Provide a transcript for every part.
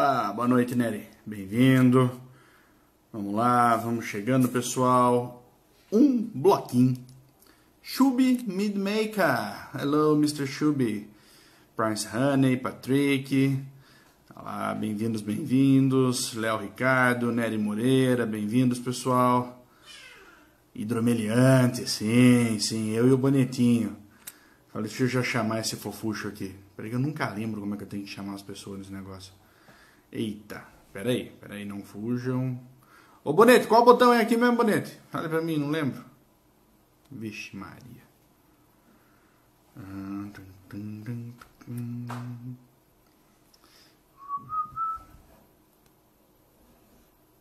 Opa, boa noite, Nery. Bem-vindo. Vamos lá, vamos chegando, pessoal. Um bloquinho. Shubi Midmaker. Hello, Mr. Shubi. Prince Honey, Patrick. Olá, bem-vindos, bem-vindos. Léo Ricardo, Nery Moreira, bem-vindos, pessoal. Hidromeliante, sim, eu e o Bonetinho. Falei, deixa eu já chamar esse fofucho aqui. Peraí que eu nunca lembro como é que eu tenho que chamar as pessoas nesse negócio. Eita, peraí, não fujam. Ô, Bonete, qual botão é aqui mesmo, Bonete? Fala pra mim, não lembro. Vixe Maria.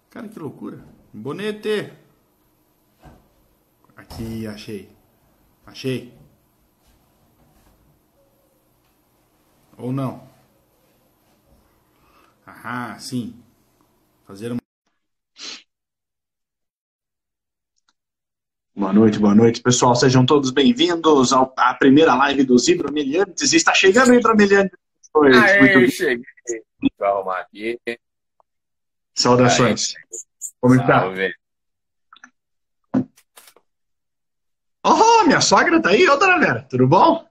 Cara, que loucura. Bonete. Aqui, achei. Ou não? Ah, sim. Fazer uma... Boa noite, pessoal. Sejam todos bem-vindos à primeira live dos Hidromeliantes. Está chegando o Hidromeliante. Aê, cheguei. Vou arrumar aqui. Saudações. Como está? Salve. Oh, minha sogra tá aí, ô dona Vera. Tudo bom?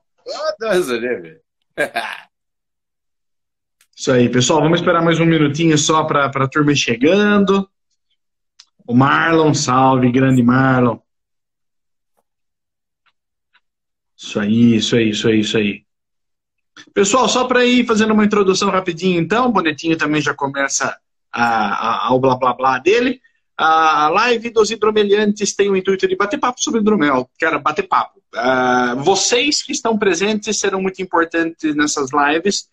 Isso aí, pessoal. Vamos esperar mais um minutinho só para a turma ir chegando. O Marlon, salve, grande Marlon. Isso aí. Pessoal, só para ir fazendo uma introdução rapidinho, então, o Bonetinho também já começa ao blá blá blá dele. A live dos hidromeliantes tem o intuito de bater papo sobre hidromel. Cara, bater papo. Vocês que estão presentes serão muito importantes nessas lives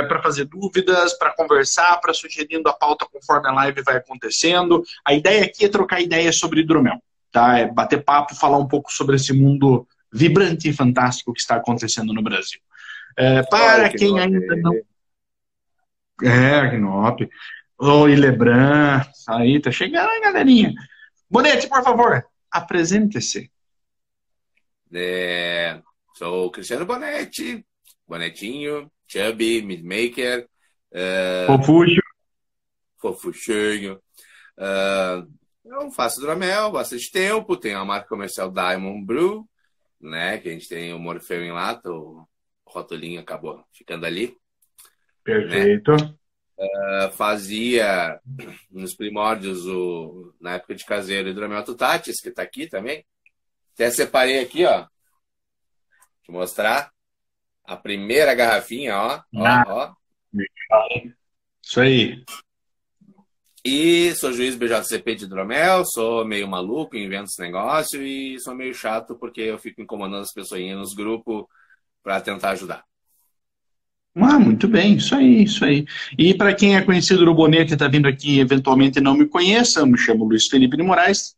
para fazer dúvidas, para conversar, para sugerindo a pauta conforme a live vai acontecendo. A ideia aqui é trocar ideias sobre hidromel, tá? É bater papo, falar um pouco sobre esse mundo vibrante e fantástico que está acontecendo no Brasil. Para quem ainda não... Gnop. Oi, Lebran. Aí, tá chegando, hein, galerinha? Bonete, por favor, apresente-se. Sou o Cristiano Bonetti, Bonetinho, Chubby, Midmaker, Fofuchinho. Eu faço hidromel há bastante tempo, tenho a marca comercial Diamond Brew, né, que a gente tem o Morfeu em lata, o rotulinho acabou ficando ali. Perfeito. Né? Fazia nos primórdios, na época de caseiro, hidromel Tutatis, que tá aqui também. Até separei aqui, ó. Te mostrar a primeira garrafinha, ó. Isso aí. E sou juiz BJCP de hidromel, sou meio maluco, invento esse negócio e sou meio chato porque eu fico incomodando as pessoinhas nos grupos para tentar ajudar. Muito bem, isso aí. E para quem é conhecido do Bonete e está vindo aqui e eventualmente não me conheça, eu me chamo Luiz Felipe de Moraes,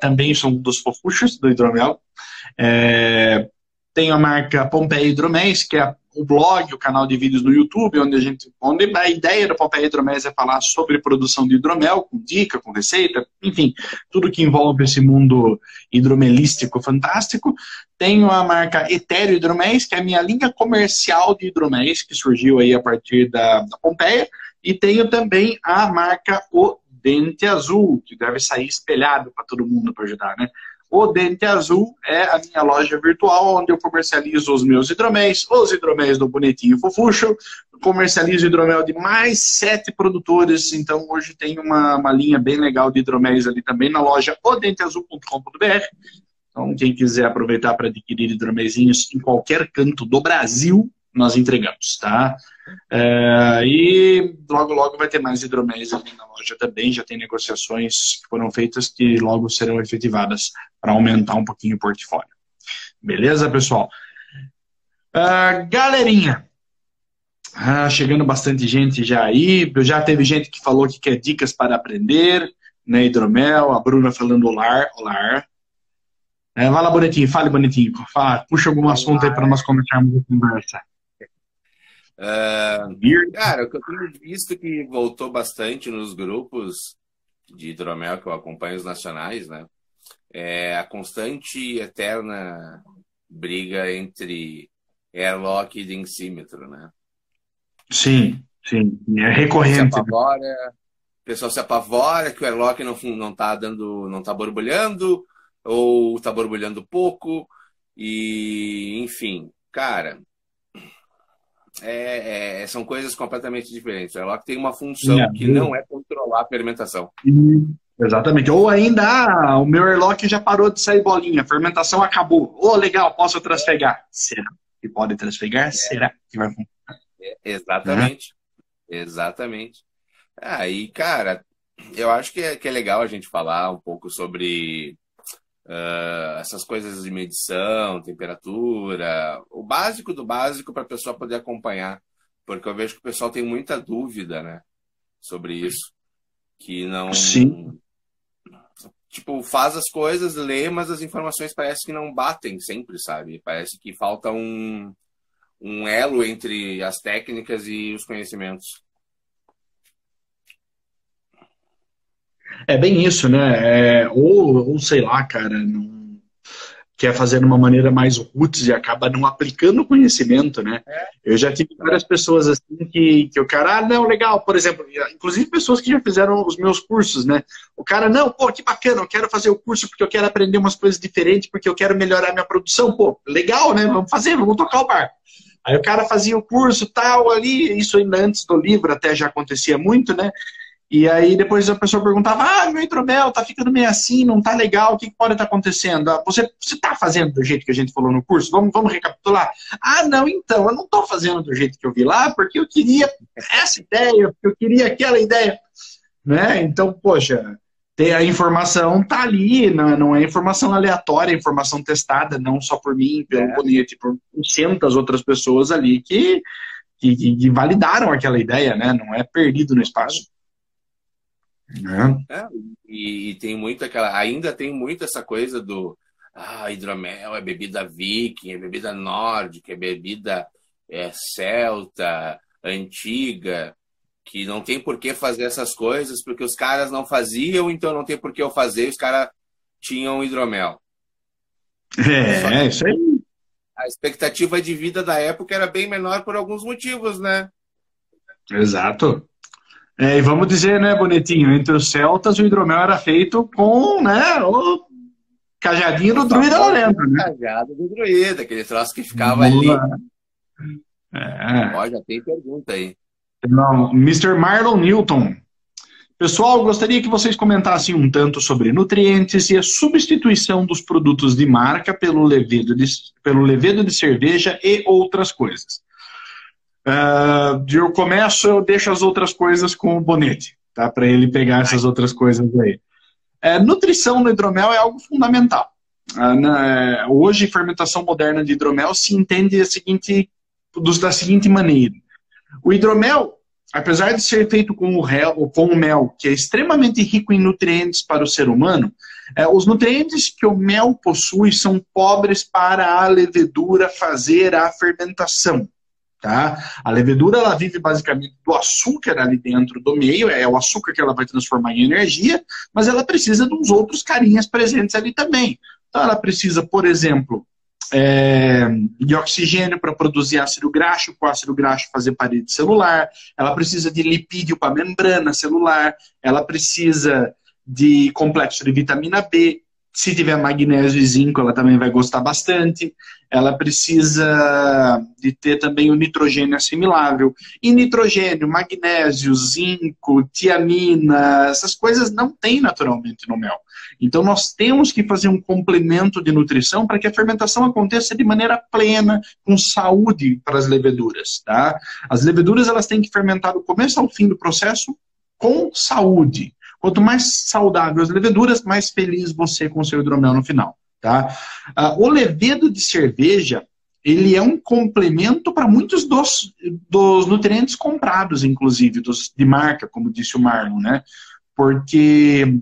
também sou um dos fofuchos do hidromel. Tenho a marca Pompeia Hidroméis, que é o blog, o canal de vídeos no YouTube, onde a ideia do Pompeia Hidroméis é falar sobre produção de hidromel, com dica, com receita, enfim, tudo que envolve esse mundo hidromelístico fantástico. Tenho a marca Etéreo Hidroméis, que é a minha linha comercial de hidroméis, que surgiu aí a partir da Pompeia, e tenho também a marca O Dente Azul, que deve sair espelhado para todo mundo para ajudar, né? O Dente Azul é a minha loja virtual, onde eu comercializo os meus hidroméis, os hidroméis do Bonetinho Fofucho, comercializo hidromel de mais 7 produtores, então hoje tem uma linha bem legal de hidroméis ali também na loja odenteazul.com.br. Então quem quiser aproveitar para adquirir hidroméisinhos em qualquer canto do Brasil, nós entregamos, tá? E logo vai ter mais hidroméis ali na loja também, já tem negociações que foram feitas que logo serão efetivadas para aumentar um pouquinho o portfólio. Beleza, pessoal? Galerinha, chegando bastante gente já aí, já teve gente que falou que quer dicas para aprender, né, hidromel, a Bruna falando olá. Vai lá, Bonetinho, fale, Bonetinho, puxa algum assunto aí para nós começarmos a conversa. Cara, o que eu tenho visto que voltou bastante nos grupos de hidromel que eu acompanho, os nacionais, né? É a constante e eterna briga entre airlock e densímetro, né? Sim. Sim, é Se recorrente, né? apavora, o pessoal se apavora que o airlock não tá dando, não tá borbulhando, ou tá borbulhando pouco, e enfim, cara, são coisas completamente diferentes. O airlock tem uma função que não É, é controlar a fermentação. exatamente. Ou ainda, o meu airlock já parou de sair bolinha, a fermentação acabou. Oh, legal, posso transfegar? Será que pode transfegar? Será que vai funcionar? Exatamente, exatamente. Aí, cara, eu acho que é legal a gente falar um pouco sobre essas coisas de medição, temperatura, o básico do básico para a pessoa poder acompanhar, porque eu vejo que o pessoal tem muita dúvida, né, sobre isso, que Sim. não, tipo, faz as coisas, lê, mas as informações parece que não batem sempre, sabe? Parece que falta um elo entre as técnicas e os conhecimentos. É bem isso, né? Ou sei lá, cara, não quer fazer de uma maneira mais roots e acaba não aplicando o conhecimento, né? Eu já tive várias pessoas assim que o cara, não, legal, por exemplo, inclusive pessoas que já fizeram os meus cursos, né? O cara, não, pô, que bacana, eu quero fazer o curso porque eu quero aprender umas coisas diferentes, porque eu quero melhorar minha produção, pô, legal, né? Vamos fazer, vamos tocar o barco. Aí o cara fazia o curso tal ali, isso ainda antes do livro até já acontecia muito, né? E aí depois a pessoa perguntava, meu hidromel tá ficando meio assim, não tá legal, o que pode estar acontecendo? Você tá fazendo do jeito que a gente falou no curso? Vamos recapitular? Não, então, eu não tô fazendo do jeito que eu vi lá, porque eu queria essa ideia, porque eu queria aquela ideia, né? Então, poxa, a informação tá ali, não é informação aleatória, é informação testada, não só por mim, pelo Bonete, por centas outras pessoas ali que validaram aquela ideia, né? Não é perdido no espaço. É, e tem muito ainda tem muito essa coisa do hidromel é bebida viking, é bebida nórdica, é bebida celta, antiga, que não tem por que fazer essas coisas, porque os caras não faziam, então não tem por que eu fazer, os caras tinham hidromel. Isso aí. A expectativa de vida da época era bem menor por alguns motivos, né? Exato. E vamos dizer, né, Bonetinho, entre os celtas o hidromel era feito com, né, o cajadinho do druida da lenda, né? Cajado do druida, aquele troço que ficava ali. É. Ó, já tem pergunta aí. Não, Mr. Marlon Newton. Pessoal, gostaria que vocês comentassem um tanto sobre nutrientes e a substituição dos produtos de marca pelo levedo de cerveja e outras coisas. Eu começo, eu deixo as outras coisas com o Bonete, tá? Para ele pegar essas outras coisas aí. Nutrição no hidromel é algo fundamental. Hoje, fermentação moderna de hidromel se entende da seguinte maneira. O hidromel, apesar de ser feito com o mel, que é extremamente rico em nutrientes para o ser humano, os nutrientes que o mel possui são pobres para a levedura fazer a fermentação. Tá? A levedura ela vive basicamente do açúcar ali dentro do meio, é o açúcar que ela vai transformar em energia, mas ela precisa de uns outros carinhas presentes ali também. Então ela precisa, por exemplo, de oxigênio para produzir ácido graxo, para o ácido graxo fazer parede celular, ela precisa de lipídio para a membrana celular, ela precisa de complexo de vitamina B, se tiver magnésio e zinco, ela também vai gostar bastante. Ela precisa de ter também o nitrogênio assimilável. E nitrogênio, magnésio, zinco, tiamina, essas coisas não tem naturalmente no mel. Então nós temos que fazer um complemento de nutrição para que a fermentação aconteça de maneira plena, com saúde para as leveduras. Tá? As leveduras elas têm que fermentar do começo ao fim do processo com saúde. Quanto mais saudável as leveduras, mais feliz você com o seu hidromel no final. Tá? O levedo de cerveja, ele é um complemento para muitos dos nutrientes comprados, inclusive, de marca, como disse o Marlon, né? Porque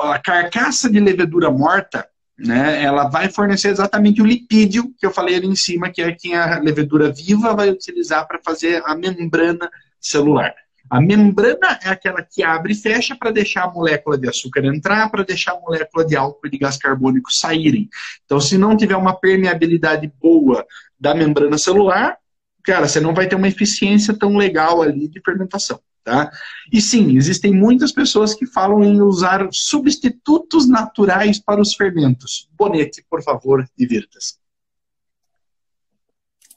a carcaça de levedura morta, né, ela vai fornecer exatamente o lipídio que eu falei ali em cima, que é quem a levedura viva vai utilizar para fazer a membrana celular. A membrana é aquela que abre e fecha para deixar a molécula de açúcar entrar, para deixar a molécula de álcool e de gás carbônico saírem. Então, se não tiver uma permeabilidade boa da membrana celular, cara, você não vai ter uma eficiência tão legal ali de fermentação, tá? E sim, existem muitas pessoas que falam em usar substitutos naturais para os fermentos. Bonete, por favor, divirta-se.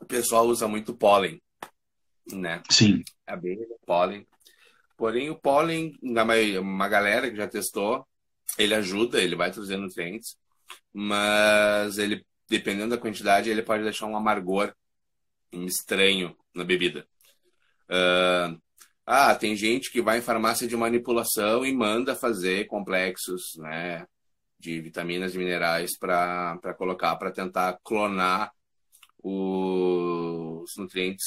O pessoal usa muito pólen, né? Sim. Abelha, pólen. Porém, o pólen, uma galera que já testou, ele ajuda, ele vai trazer nutrientes, mas ele, dependendo da quantidade, ele pode deixar um amargor estranho na bebida. Tem gente que vai em farmácia de manipulação e manda fazer complexos, né, de vitaminas e minerais para colocar, para tentar clonar os nutrientes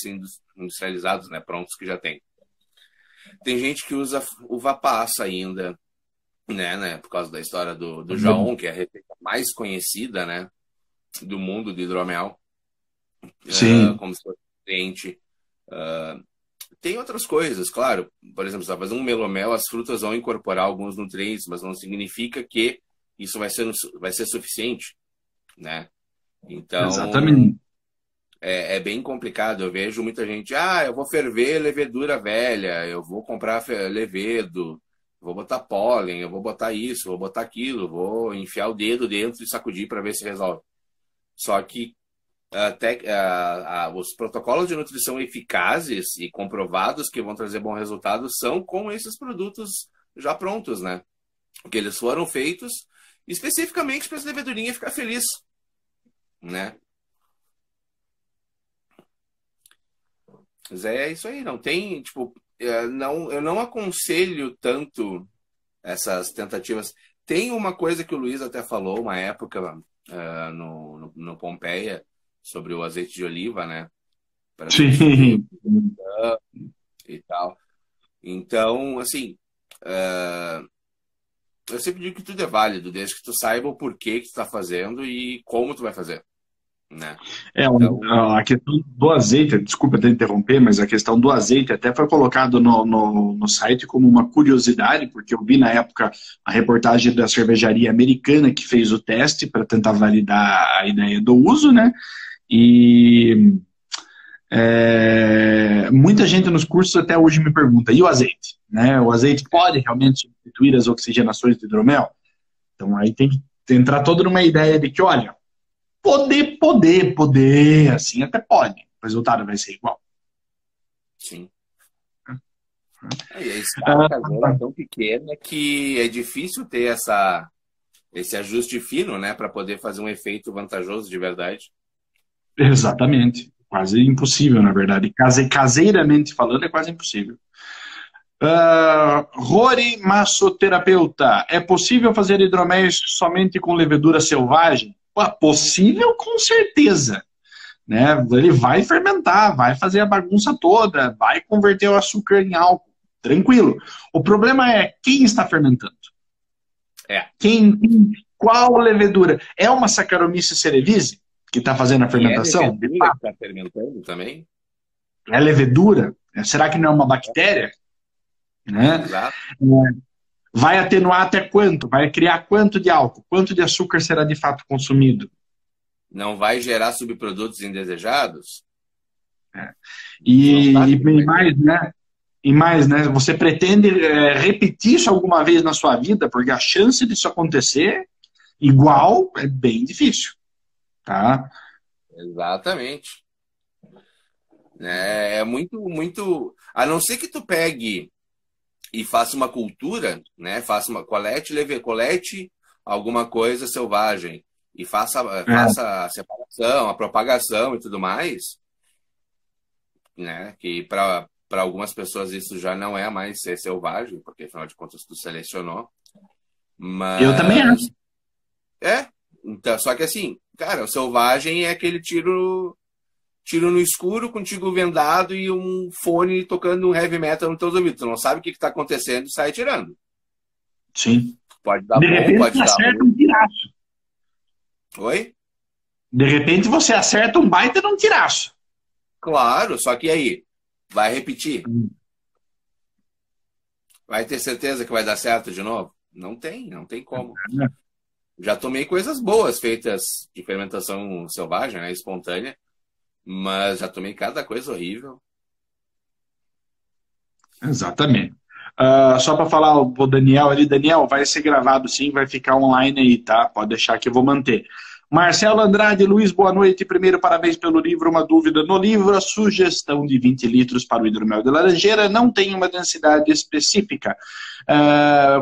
industrializados, né, prontos que já tem. Tem gente que usa uva passa ainda, né, por causa da história do Jaon, que é a receita mais conhecida, né, do mundo do hidromel. Sim. Como se fosse nutriente. Tem outras coisas, claro. Por exemplo, você vai fazer um melomel, as frutas vão incorporar alguns nutrientes, mas não significa que isso vai ser suficiente, né? Então, exatamente. É bem complicado. Eu vejo muita gente, eu vou ferver levedura velha, eu vou comprar levedo, vou botar pólen, eu vou botar isso, vou botar aquilo, vou enfiar o dedo dentro e sacudir para ver se resolve. Só que os protocolos de nutrição eficazes e comprovados que vão trazer bom resultado são com esses produtos já prontos, né? Porque eles foram feitos especificamente para essa levedurinha ficar feliz, né? Mas é isso aí, não tem, tipo, eu não aconselho tanto essas tentativas. Tem uma coisa que o Luiz até falou uma época no Pompeia sobre o azeite de oliva, né? Para Sim. E tal. Então, assim, eu sempre digo que tudo é válido, desde que tu saiba o porquê que tu tá fazendo e como tu vai fazer, né? Então, a questão do azeite, desculpa até interromper, mas a questão do azeite até foi colocado no site como uma curiosidade, porque eu vi na época a reportagem da cervejaria americana que fez o teste para tentar validar a ideia do uso, né? E muita gente nos cursos até hoje me pergunta, e o azeite? Né? O azeite pode realmente substituir as oxigenações do hidromel? Então aí tem que entrar toda numa ideia de que, olha, poder, assim até pode. O resultado vai ser igual. Sim. E a escala caseira é tão pequena que é difícil ter esse ajuste fino, né, para poder fazer um efeito vantajoso de verdade. Exatamente. Quase impossível, na verdade. Caseiramente falando, é quase impossível. Rory massoterapeuta. É possível fazer hidroméis somente com levedura selvagem? Possível, com certeza. Né? Ele vai fermentar, vai fazer a bagunça toda, vai converter o açúcar em álcool. Tranquilo. O problema é quem está fermentando. Qual levedura? É uma Saccharomyces cerevisiae que está fazendo a fermentação? É levedura que está fermentando também? É levedura? Será que não é uma bactéria? Né? Exato. Vai atenuar até quanto? Vai criar quanto de álcool? Quanto de açúcar será de fato consumido? Não vai gerar subprodutos indesejados? E mais, né? E mais, né? Você pretende repetir isso alguma vez na sua vida? Porque a chance disso acontecer igual é bem difícil. Tá? Exatamente. É muito, muito... A não ser que tu pegue e faça uma cultura, né? Faça uma colete alguma coisa selvagem e faça a separação, a propagação e tudo mais, né? Que para algumas pessoas isso já não é mais ser selvagem, porque afinal de contas tu selecionou. Mas... Eu também acho. Então, só que assim, cara, o selvagem é aquele tiro no escuro, contigo vendado e um fone tocando um heavy metal no teu ouvido. Tu não sabe o que está acontecendo e sai tirando. Sim. Pode dar de bom, repente pode você dar acerta ruim. um tiraço. Oi? De repente você acerta um baita de um tiraço. Claro, só que aí, vai repetir? Vai ter certeza que vai dar certo de novo? Não tem como. Já tomei coisas boas feitas de fermentação selvagem, né, espontânea, mas já tomei cada coisa horrível. Exatamente. Só para falar o Daniel ali, Daniel, vai ser gravado sim, vai ficar online aí, tá? Pode deixar que eu vou manter. Marcelo Andrade, Luiz, boa noite. Primeiro, parabéns pelo livro. Uma dúvida no livro, a sugestão de 20 litros para o hidromel de laranjeira não tem uma densidade específica.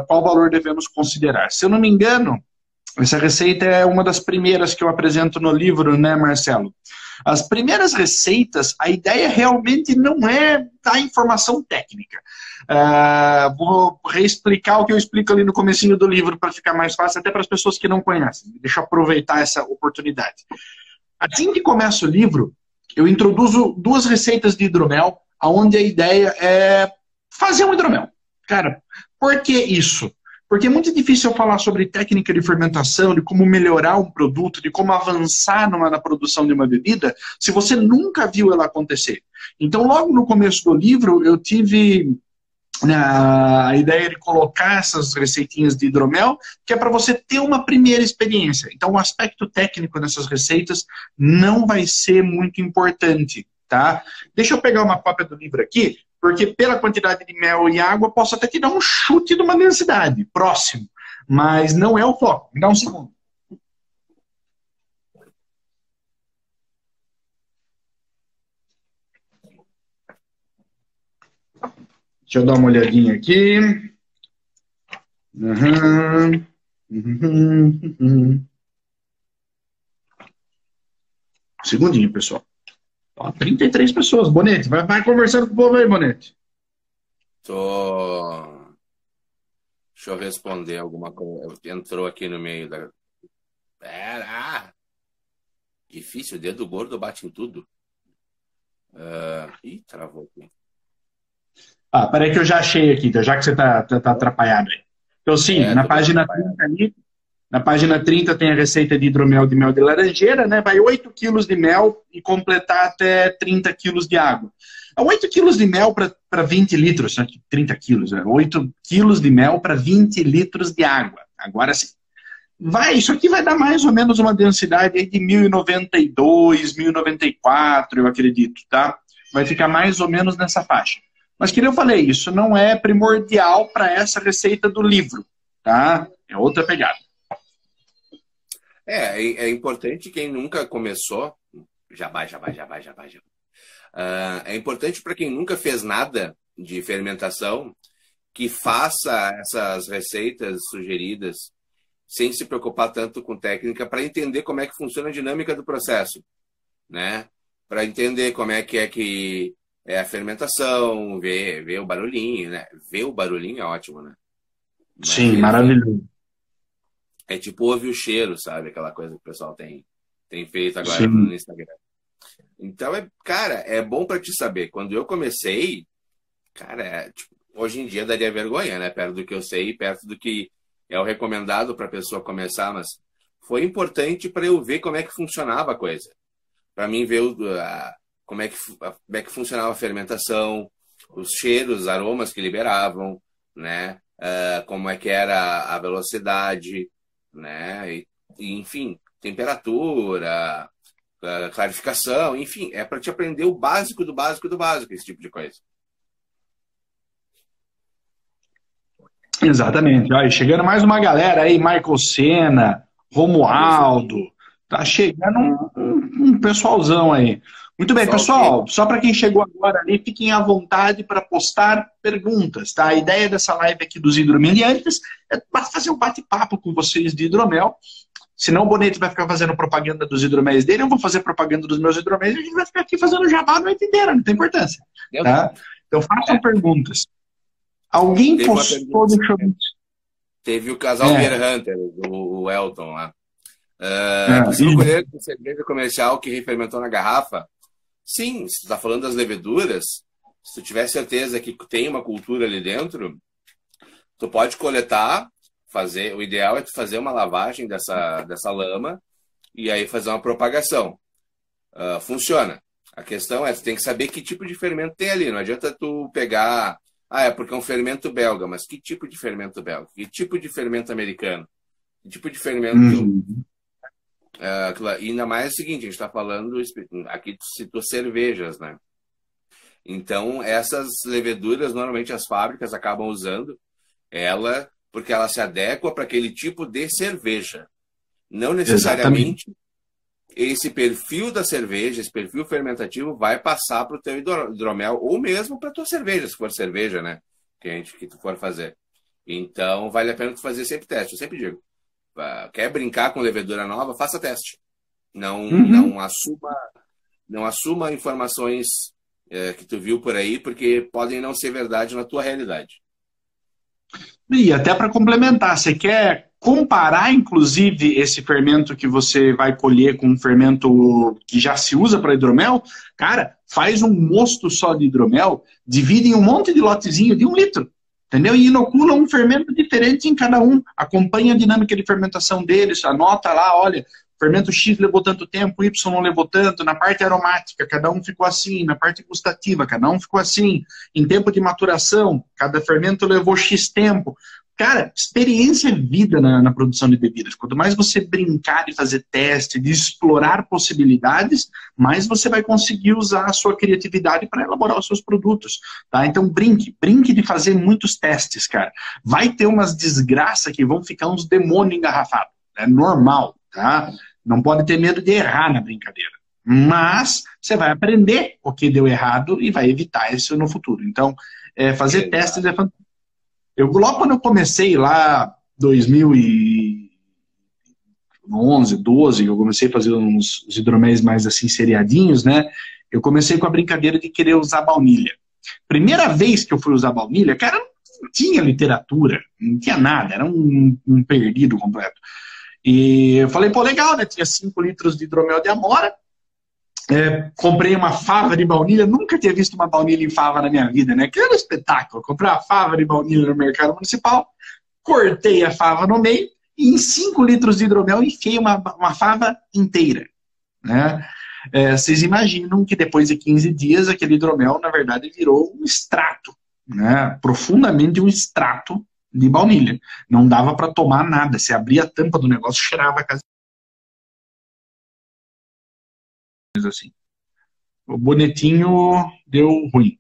Qual valor devemos considerar? Se eu não me engano, essa receita é uma das primeiras que eu apresento no livro, né, Marcelo? As primeiras receitas, a ideia realmente não é dar informação técnica. Vou reexplicar o que eu explico ali no comecinho do livro para ficar mais fácil, até para as pessoas que não conhecem. Deixa eu aproveitar essa oportunidade. Assim que começa o livro, eu introduzo 2 receitas de hidromel, onde a ideia é fazer um hidromel. Cara, por que isso? Porque é muito difícil eu falar sobre técnica de fermentação, de como melhorar um produto, de como avançar na produção de uma bebida, se você nunca viu ela acontecer. Então, logo no começo do livro, eu tive a ideia de colocar essas receitinhas de hidromel, que é para você ter uma primeira experiência. Então, o aspecto técnico dessas receitas não vai ser muito importante, tá? Deixa eu pegar uma cópia do livro aqui, porque pela quantidade de mel e água, posso até te dar um chute de uma densidade, próximo, mas não é o foco. Me dá um segundo. Deixa eu dar uma olhadinha aqui. Um segundinho, pessoal. 33 pessoas. Bonete, vai conversando com o povo aí, Bonete. Deixa eu responder alguma coisa. Entrou aqui no meio da... Pera! Difícil, o dedo gordo bate em tudo. Ih, travou aqui. Peraí que eu já achei aqui, já que você tá atrapalhado aí. Então, sim, na página 30 ali, na página 30 tem a receita de hidromel de mel de laranjeira, né? Vai 8 quilos de mel e completar até 30 quilos de água. 8 quilos de mel para 20 litros, 30 quilos, 8 quilos de mel para 20 litros de água. Agora sim. Isso aqui vai dar mais ou menos uma densidade aí de 1092, 1094, eu acredito, tá? Vai ficar mais ou menos nessa faixa. Mas, que eu falei, isso não é primordial para essa receita do livro, tá? É outra pegada. É importante quem nunca começou... Já vai. É importante para quem nunca fez nada de fermentação que faça essas receitas sugeridas sem se preocupar tanto com técnica, para entender como é que funciona a dinâmica do processo, né? Para entender como é que é a fermentação, ver o barulhinho, né? Ver o barulhinho é ótimo, né? Mas, sim, maravilhoso. É tipo ouvir o cheiro, sabe? Aquela coisa que o pessoal tem feito agora sim. no Instagram. Então, cara, é bom para te saber. Quando eu comecei, cara, hoje em dia daria vergonha, né? Perto do que eu sei, perto do que é o recomendado para a pessoa começar, mas foi importante para eu ver como é que funcionava a coisa. Para mim ver como é que funcionava a fermentação, os cheiros, os aromas que liberavam, né? Como é que era a velocidade, né? E, enfim, temperatura, clarificação, enfim, é para te aprender o básico do básico do básico, esse tipo de coisa. Exatamente. Olha, chegando mais uma galera aí, Michael Senna, Romualdo, tá chegando um pessoalzão aí. Muito bem, pessoal, só para quem chegou agora ali, fiquem à vontade para postar perguntas, tá? A ideia dessa live aqui dos hidromeliantes é fazer um bate-papo com vocês de hidromel. Senão o Bonete vai ficar fazendo propaganda dos hidroméis dele, eu vou fazer propaganda dos meus hidroméis e a gente vai ficar aqui fazendo jabá a noite inteira, não tem importância. Tá? Então façam perguntas. Alguém postou... Teve o casal Beer Hunter, o Elton lá. Possível colher com cerveja comercial que refermentou na garrafa? Sim, se tu tá falando das leveduras, se tu tiver certeza que tem uma cultura ali dentro, tu pode coletar, o ideal é tu fazer uma lavagem dessa lama e aí fazer uma propagação. Funciona. A questão é, tu tem que saber que tipo de fermento tem ali. Não adianta tu pegar... é porque é um fermento belga, mas que tipo de fermento belga? Que tipo de fermento americano? Que tipo de fermento... E ainda mais é o seguinte, a gente está falando aqui, citou cervejas, né? Então, essas leveduras, normalmente as fábricas acabam usando ela porque ela se adequa para aquele tipo de cerveja. Não Exatamente. necessariamente esse perfil da cerveja, esse perfil fermentativo vai passar para o teu hidromel ou mesmo para a tua cerveja, se for cerveja, né? Que tu for fazer. Então, vale a pena tu fazer sempre teste. Eu sempre digo, quer brincar com levedura nova, faça teste. Não, Uhum. não assuma informações que tu viu por aí, porque podem não ser verdade na tua realidade. E até para complementar, você quer comparar, inclusive, esse fermento que você vai colher com um fermento que já se usa para hidromel? Cara, faz um mosto só de hidromel, divide em um monte de lotezinho de 1 litro, entendeu? E inocula um fermento diferente em cada um, acompanha a dinâmica de fermentação deles, anota lá, olha, fermento X levou tanto tempo, Y não levou tanto, na parte aromática, cada um ficou assim, na parte gustativa, cada um ficou assim, em tempo de maturação, cada fermento levou X tempo. Cara, experiência é vida na produção de bebidas. Quanto mais você brincar de fazer teste, de explorar possibilidades, mais você vai conseguir usar a sua criatividade para elaborar os seus produtos. Tá? Então brinque de fazer muitos testes, cara. Vai ter umas desgraças que vão ficar uns demônios engarrafados. É normal, tá? Não pode ter medo de errar na brincadeira. Mas você vai aprender o que deu errado e vai evitar isso no futuro. Então, fazer testes é fantástico. Logo quando eu comecei lá, 2011, 12, eu comecei a fazer uns hidroméis mais assim, seriadinhos, né? Eu comecei com a brincadeira de querer usar baunilha. Primeira vez que eu fui usar baunilha, cara, não tinha literatura, não tinha nada, era um perdido completo. E eu falei, pô, legal, né? Tinha 5 litros de hidromel de amora, comprei uma fava de baunilha, nunca tinha visto uma baunilha em fava na minha vida, né? Que era um espetáculo. Comprei uma fava de baunilha no mercado municipal, cortei a fava no meio e em 5 litros de hidromel enfiei uma fava inteira, né? Vocês imaginam que depois de 15 dias aquele hidromel, na verdade, virou um extrato, né? Profundamente um extrato de baunilha. Não dava para tomar nada. Você abria a tampa do negócio, cheirava a casa. Assim. O bonetinho deu ruim.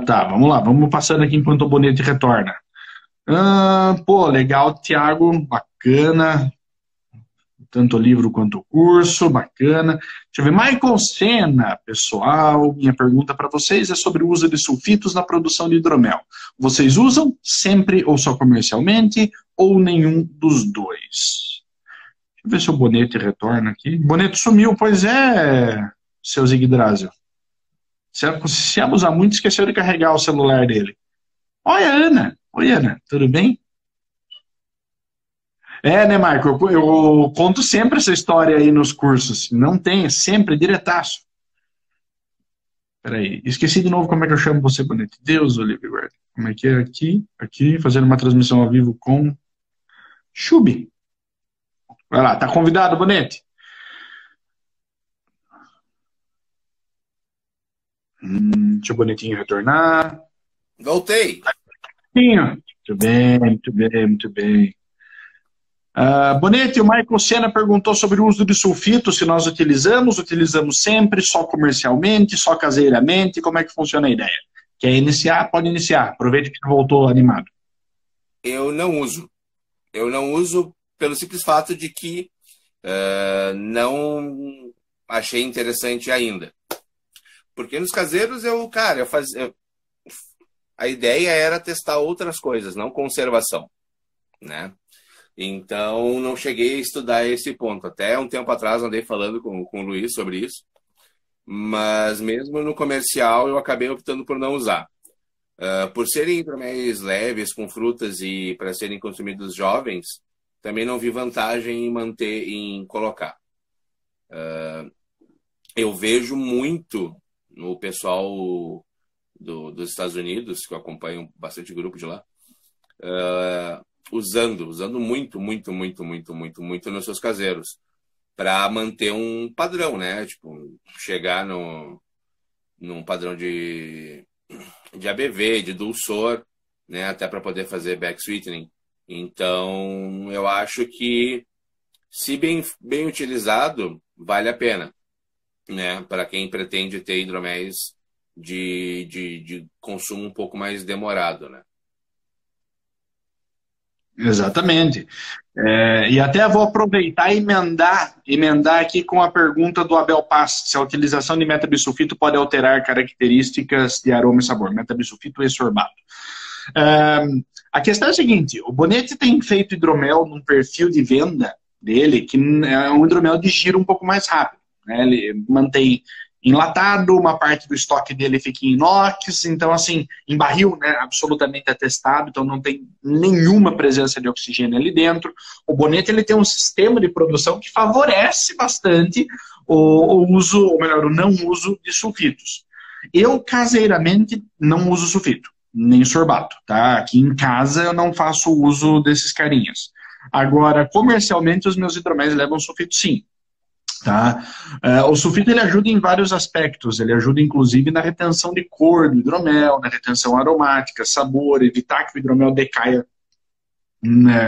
Tá, vamos lá. Vamos passando aqui enquanto o bonete retorna. Pô, legal, Thiago. Bacana. Tanto o livro quanto o curso. Bacana. Deixa eu ver. Michael Senna, pessoal. Minha pergunta para vocês é sobre o uso de sulfitos na produção de hidromel. Vocês usam sempre ou só comercialmente ou nenhum dos dois? Deixa eu ver se o bonete retorna aqui. O bonete sumiu, pois é, seu Zigdrasil. Se abusar muito, esqueceu de carregar o celular dele. Oi, Ana. Oi, Ana. Tudo bem? Né, Marco? Eu conto sempre essa história aí nos cursos. Não tem, sempre, diretaço. Peraí, esqueci de novo como é que eu chamo você, bonito. Deus, Olivia Guarda. Como é que é aqui, fazendo uma transmissão ao vivo com Chubi. Vai lá, tá convidado, bonete? Deixa o bonetinho retornar. Voltei! Muito bem, muito bem, muito bem. Bonete, o Michael Senna perguntou sobre o uso de sulfito, se nós utilizamos sempre, só comercialmente, só caseiramente, como é que funciona a ideia? Quer iniciar? Pode iniciar, aproveita que voltou animado. Eu não uso. Eu não uso pelo simples fato de que não achei interessante ainda. Porque nos caseiros a ideia era testar outras coisas, não conservação, né? Então, não cheguei a estudar esse ponto. Até um tempo atrás andei falando com o Luiz sobre isso, mas mesmo no comercial eu acabei optando por não usar. Por serem hidroméis leves, com frutas e para serem consumidos jovens, também não vi vantagem em colocar. Eu vejo muito no pessoal dos Estados Unidos, que eu acompanho bastante grupo de lá, usando muito nos seus caseiros, para manter um padrão, né? Tipo, chegar num padrão de ABV, de dulçor, né? Até para poder fazer back sweetening. Então, eu acho que Se bem utilizado, vale a pena, né? Para quem pretende ter hidroméis de consumo um pouco mais demorado, né? Exatamente. E até vou aproveitar e emendar aqui com a pergunta do Abel Paz, se a utilização de metabisulfito pode alterar características de aroma e sabor, metabisulfito e sorbato. A questão é a seguinte, o Bonetti tem feito hidromel num perfil de venda dele, que é um hidromel de giro um pouco mais rápido, né? Ele mantém enlatado, uma parte do estoque dele fica em inox, então assim, em barril, né, absolutamente atestado, então não tem nenhuma presença de oxigênio ali dentro. O Bonetti, ele tem um sistema de produção que favorece bastante o uso, ou melhor, o não uso de sulfitos. Eu, caseiramente, não uso sulfito, nem sorbato, tá? Aqui em casa eu não faço uso desses carinhas. Agora, comercialmente, os meus hidroméis levam sulfito sim. Tá? O sulfito, ele ajuda em vários aspectos, ele ajuda inclusive na retenção de cor do hidromel, na retenção aromática, sabor, evitar que o hidromel decaia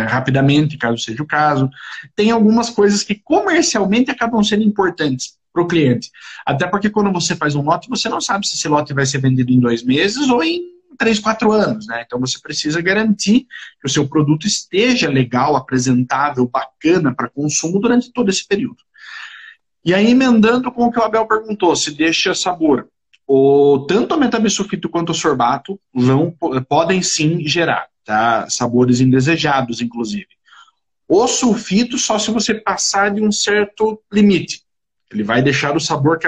rapidamente, caso seja o caso. Tem algumas coisas que comercialmente acabam sendo importantes para o cliente, até porque quando você faz um lote, você não sabe se esse lote vai ser vendido em 2 meses ou em 3, 4 anos, né? Então você precisa garantir que o seu produto esteja legal, apresentável, bacana para consumo durante todo esse período. E aí, emendando com o que o Abel perguntou, se deixa sabor. Tanto o metabisulfito quanto o sorbato podem sim gerar, tá? Sabores indesejados, inclusive. O sulfito, só se você passar de um certo limite. Ele vai deixar o sabor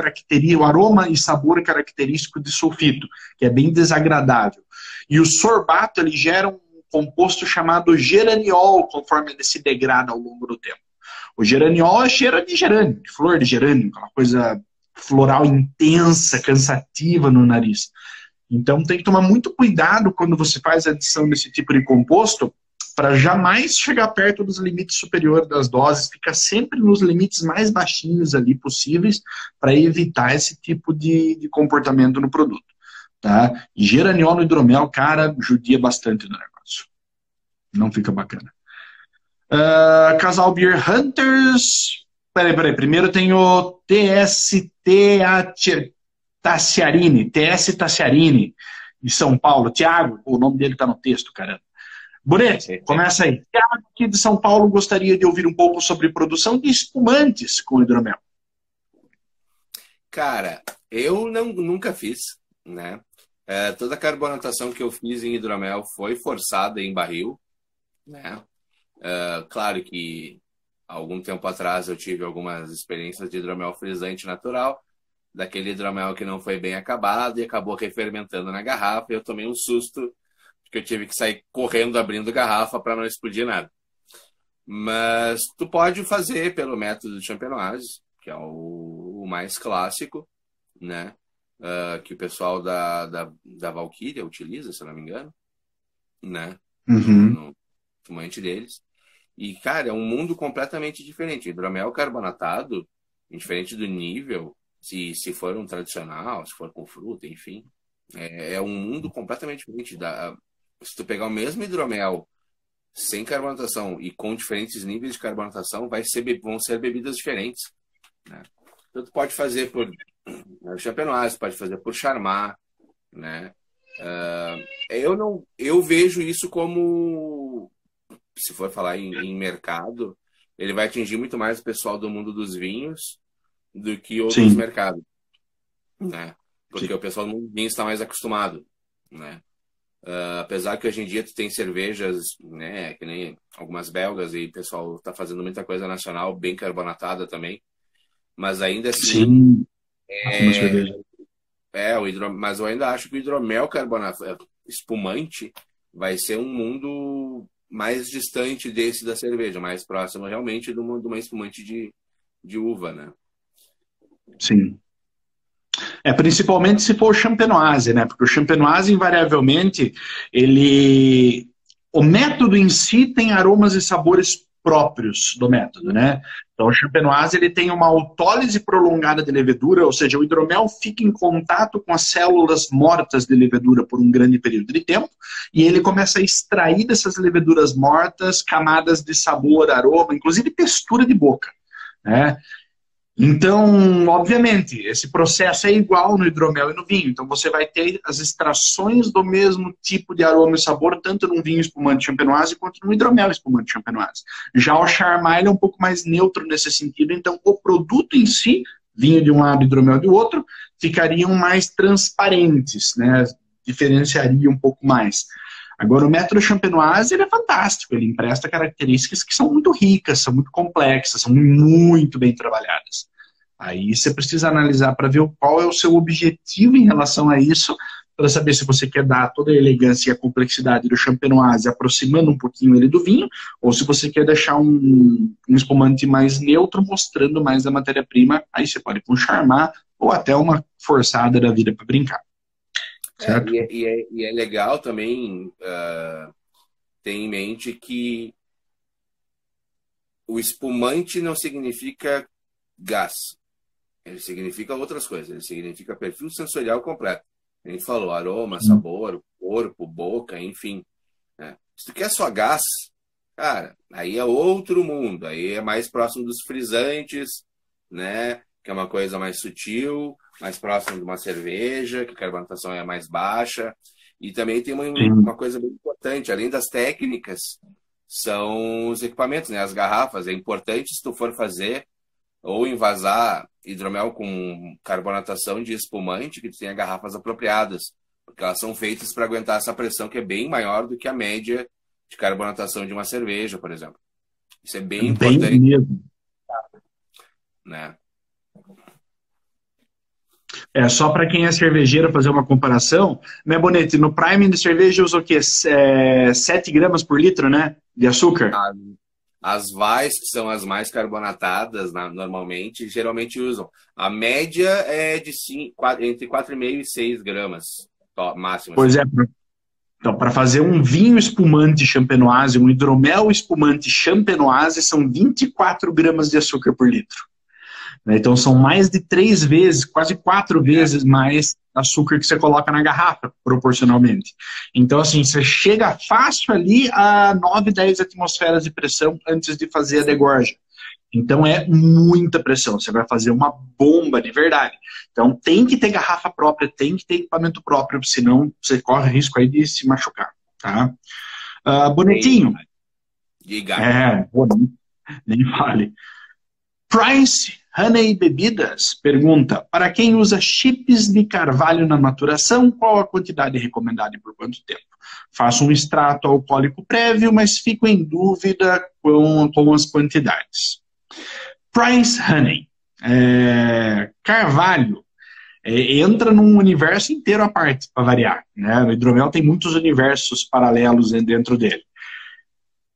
o aroma e sabor característico de sulfito, que é bem desagradável. E o sorbato, ele gera um composto chamado geraniol, conforme ele se degrada ao longo do tempo. O geraniol é cheiro de gerânio, de flor de gerânio, aquela coisa floral intensa, cansativa no nariz. Então tem que tomar muito cuidado quando você faz a adição desse tipo de composto para jamais chegar perto dos limites superiores das doses, fica sempre nos limites mais baixinhos ali possíveis para evitar esse tipo de comportamento no produto. Tá? E geraniol no hidromel, cara, judia bastante do negócio. Não fica bacana. Casal Beer Hunters. Peraí. Primeiro tem o TS Tassiarini, de São Paulo. Tiago, o nome dele tá no texto, caramba. Bonetti, começa aí. Tiago, aqui de São Paulo, gostaria de ouvir um pouco sobre produção de espumantes com hidromel. Cara, eu nunca fiz, né? Toda a carbonatação que eu fiz em hidromel foi forçada em barril, né? Claro que algum tempo atrás eu tive algumas experiências de hidromel frisante natural, daquele hidromel que não foi bem acabado e acabou refermentando na garrafa, e eu tomei um susto, porque eu tive que sair correndo abrindo garrafa para não explodir nada. Mas tu pode fazer pelo método de champenoise, que é o mais clássico, né? Que o pessoal da Valkyria utiliza, se não me engano, né? No espumante deles. E, cara, é um mundo completamente diferente. Hidromel carbonatado, diferente do nível, se for um tradicional, se for com fruta, enfim, é um mundo completamente diferente. Se tu pegar o mesmo hidromel sem carbonatação e com diferentes níveis de carbonatação, vão ser bebidas diferentes, né? Então, tu pode fazer por champenoise, pode fazer por charmat, né? Eu vejo isso como, se for falar em mercado, ele vai atingir muito mais o pessoal do mundo dos vinhos do que outros mercados, né? Porque o pessoal do mundo dos vinhos está mais acostumado, né? Apesar que hoje em dia tu tem cervejas, né, que nem algumas belgas, e o pessoal está fazendo muita coisa nacional bem carbonatada também, mas ainda assim mas eu ainda acho que o hidromel carbonatado espumante vai ser um mundo mais distante desse da cerveja, mais próximo realmente de uma espumante de uva, né? Sim. Principalmente se for o champenoise, né? Porque o champenoise, invariavelmente, o método em si tem aromas e sabores próprios do método, né? Então, o champenoise ele tem uma autólise prolongada de levedura, ou seja, o hidromel fica em contato com as células mortas de levedura por um grande período de tempo, e ele começa a extrair dessas leveduras mortas camadas de sabor, aroma, inclusive textura de boca, né? Então, obviamente, esse processo é igual no hidromel e no vinho. Então, você vai ter as extrações do mesmo tipo de aroma e sabor, tanto num vinho espumante champenoise quanto no hidromel espumante champenoise. Já o Charmat ele é um pouco mais neutro nesse sentido. Então, o produto em si, vinho de um lado e hidromel do outro, ficariam mais transparentes, né? Diferenciaria um pouco mais. Agora, o método champenoise ele é fantástico, ele empresta características que são muito ricas, são muito complexas, são muito bem trabalhadas. Aí você precisa analisar para ver qual é o seu objetivo em relação a isso, para saber se você quer dar toda a elegância e a complexidade do champenoise, aproximando um pouquinho ele do vinho, ou se você quer deixar um espumante mais neutro, mostrando mais da matéria-prima, aí você pode ir com um Charmat, ou até uma forçada da vida para brincar. E é legal também ter em mente que o espumante não significa gás. Ele significa outras coisas. Ele significa perfil sensorial completo. A gente falou aroma, sabor, corpo, boca, enfim. Né? Se tu quer só gás, cara, aí é outro mundo. Aí é mais próximo dos frisantes, né? Que é uma coisa mais sutil, mais próximo de uma cerveja, que a carbonatação é mais baixa. E também tem uma coisa bem importante, além das técnicas, são os equipamentos, né? As garrafas. É importante, se tu for fazer ou envasar hidromel com carbonatação de espumante, que tu tenha garrafas apropriadas, porque elas são feitas para aguentar essa pressão que é bem maior do que a média de carbonatação de uma cerveja, por exemplo. Isso é bem importante. Mesmo. Né? Só para quem é cervejeiro fazer uma comparação, né, Bonete? No priming de cerveja usa o quê? 7 gramas por litro, né? De açúcar? As Weiss, que são as mais carbonatadas, normalmente, geralmente usam. A média é de entre 4,5 e 6 gramas, máximo. Pois é. Então, para fazer um vinho espumante champenoise, um hidromel espumante champenoise, são 24 gramas de açúcar por litro. Então são mais de 3 vezes, quase 4 vezes mais açúcar que você coloca na garrafa, proporcionalmente. Então assim, você chega fácil ali a 9, 10 atmosferas de pressão antes de fazer a degorja. Então é muita pressão, você vai fazer uma bomba de verdade. Então tem que ter garrafa própria, tem que ter equipamento próprio, senão você corre risco aí de se machucar, tá? Bonetinho. Diga. Nem fale. Price Honey Bebidas pergunta: para quem usa chips de carvalho na maturação, qual a quantidade recomendada e por quanto tempo? Faço um extrato alcoólico prévio, mas fico em dúvida com as quantidades. Price Honey. Carvalho entra num universo inteiro à parte, para variar. Né? O hidromel tem muitos universos paralelos dentro dele.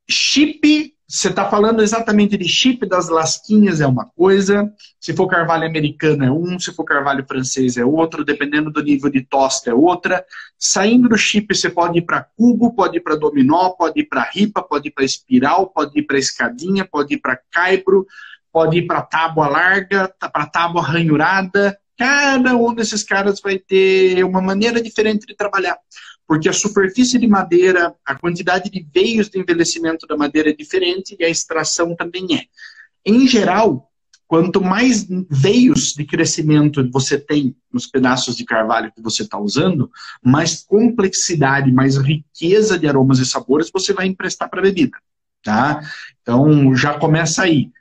Chip, você está falando exatamente de chip das lasquinhas é uma coisa, se for carvalho americano é um, se for carvalho francês é outro, dependendo do nível de tosta é outra. Saindo do chip você pode ir para cubo, pode ir para dominó, pode ir para ripa, pode ir para espiral, pode ir para escadinha, pode ir para caibro, pode ir para tábua larga, para tábua ranhurada. Cada um desses caras vai ter uma maneira diferente de trabalhar. Porque a superfície de madeira, a quantidade de veios de envelhecimento da madeira é diferente e a extração também é. Em geral, quanto mais veios de crescimento você tem nos pedaços de carvalho que você está usando, mais complexidade, mais riqueza de aromas e sabores você vai emprestar para a bebida. Tá? Então, já começa aí.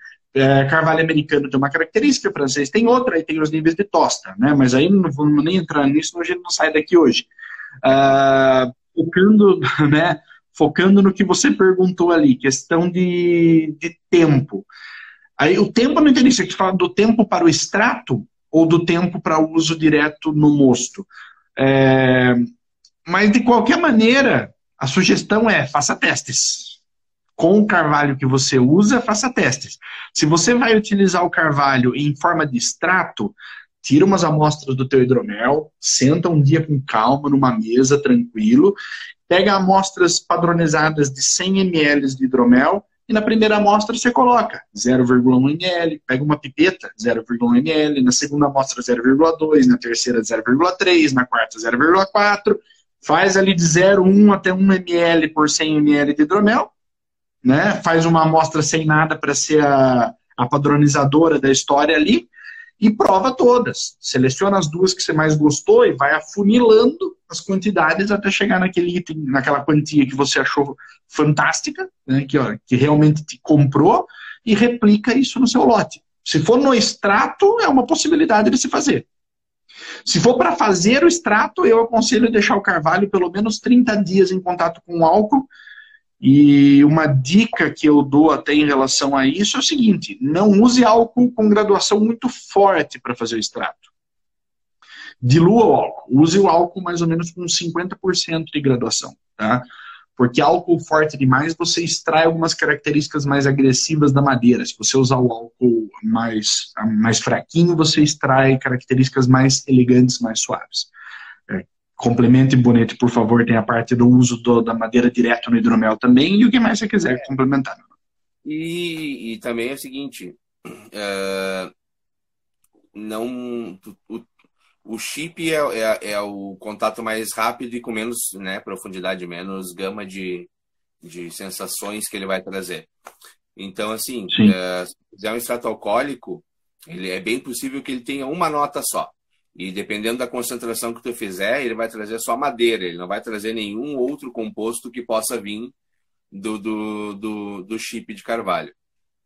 Carvalho americano tem uma característica, francês tem outra, aí tem os níveis de tosta. Né? Mas aí não vamos nem entrar nisso, senão a gente não sai daqui hoje. Focando no que você perguntou ali, questão de tempo. Aí o tempo, não entendi, você fala do tempo para o extrato ou do tempo para o uso direto no mosto. Mas de qualquer maneira, a sugestão é faça testes. Com o carvalho que você usa, faça testes. Se você vai utilizar o carvalho em forma de extrato, tira umas amostras do teu hidromel, senta um dia com calma numa mesa, tranquilo, pega amostras padronizadas de 100 ml de hidromel e na primeira amostra você coloca 0,1 ml, pega uma pipeta, 0,1 ml, na segunda amostra 0,2, na terceira 0,3, na quarta 0,4, faz ali de 0,1 até 1 ml por 100 ml de hidromel, né? Faz uma amostra sem nada para ser a padronizadora da história ali, e prova todas. Seleciona as duas que você mais gostou e vai afunilando as quantidades até chegar naquele item, naquela quantia que você achou fantástica, né, que realmente te comprou, e replica isso no seu lote. Se for no extrato, é uma possibilidade de se fazer. Se for para fazer o extrato, eu aconselho deixar o carvalho pelo menos 30 dias em contato com o álcool. E uma dica que eu dou até em relação a isso é o seguinte: não use álcool com graduação muito forte para fazer o extrato. Dilua o álcool. Use o álcool mais ou menos com 50% de graduação, tá? Porque álcool forte demais, você extrai algumas características mais agressivas da madeira. Se você usar o álcool mais fraquinho, você extrai características mais elegantes, mais suaves. Complemente, Bonete, por favor, tem a parte do uso da madeira direto no hidromel também, e o que mais você quiser complementar. E também é o seguinte, o chip é o contato mais rápido e com menos, né, profundidade, menos gama de sensações que ele vai trazer. Então, assim, se fizer um extrato alcoólico, ele é bem possível que ele tenha uma nota só. E dependendo da concentração que tu fizer, ele vai trazer só madeira, ele não vai trazer nenhum outro composto que possa vir do chip de carvalho.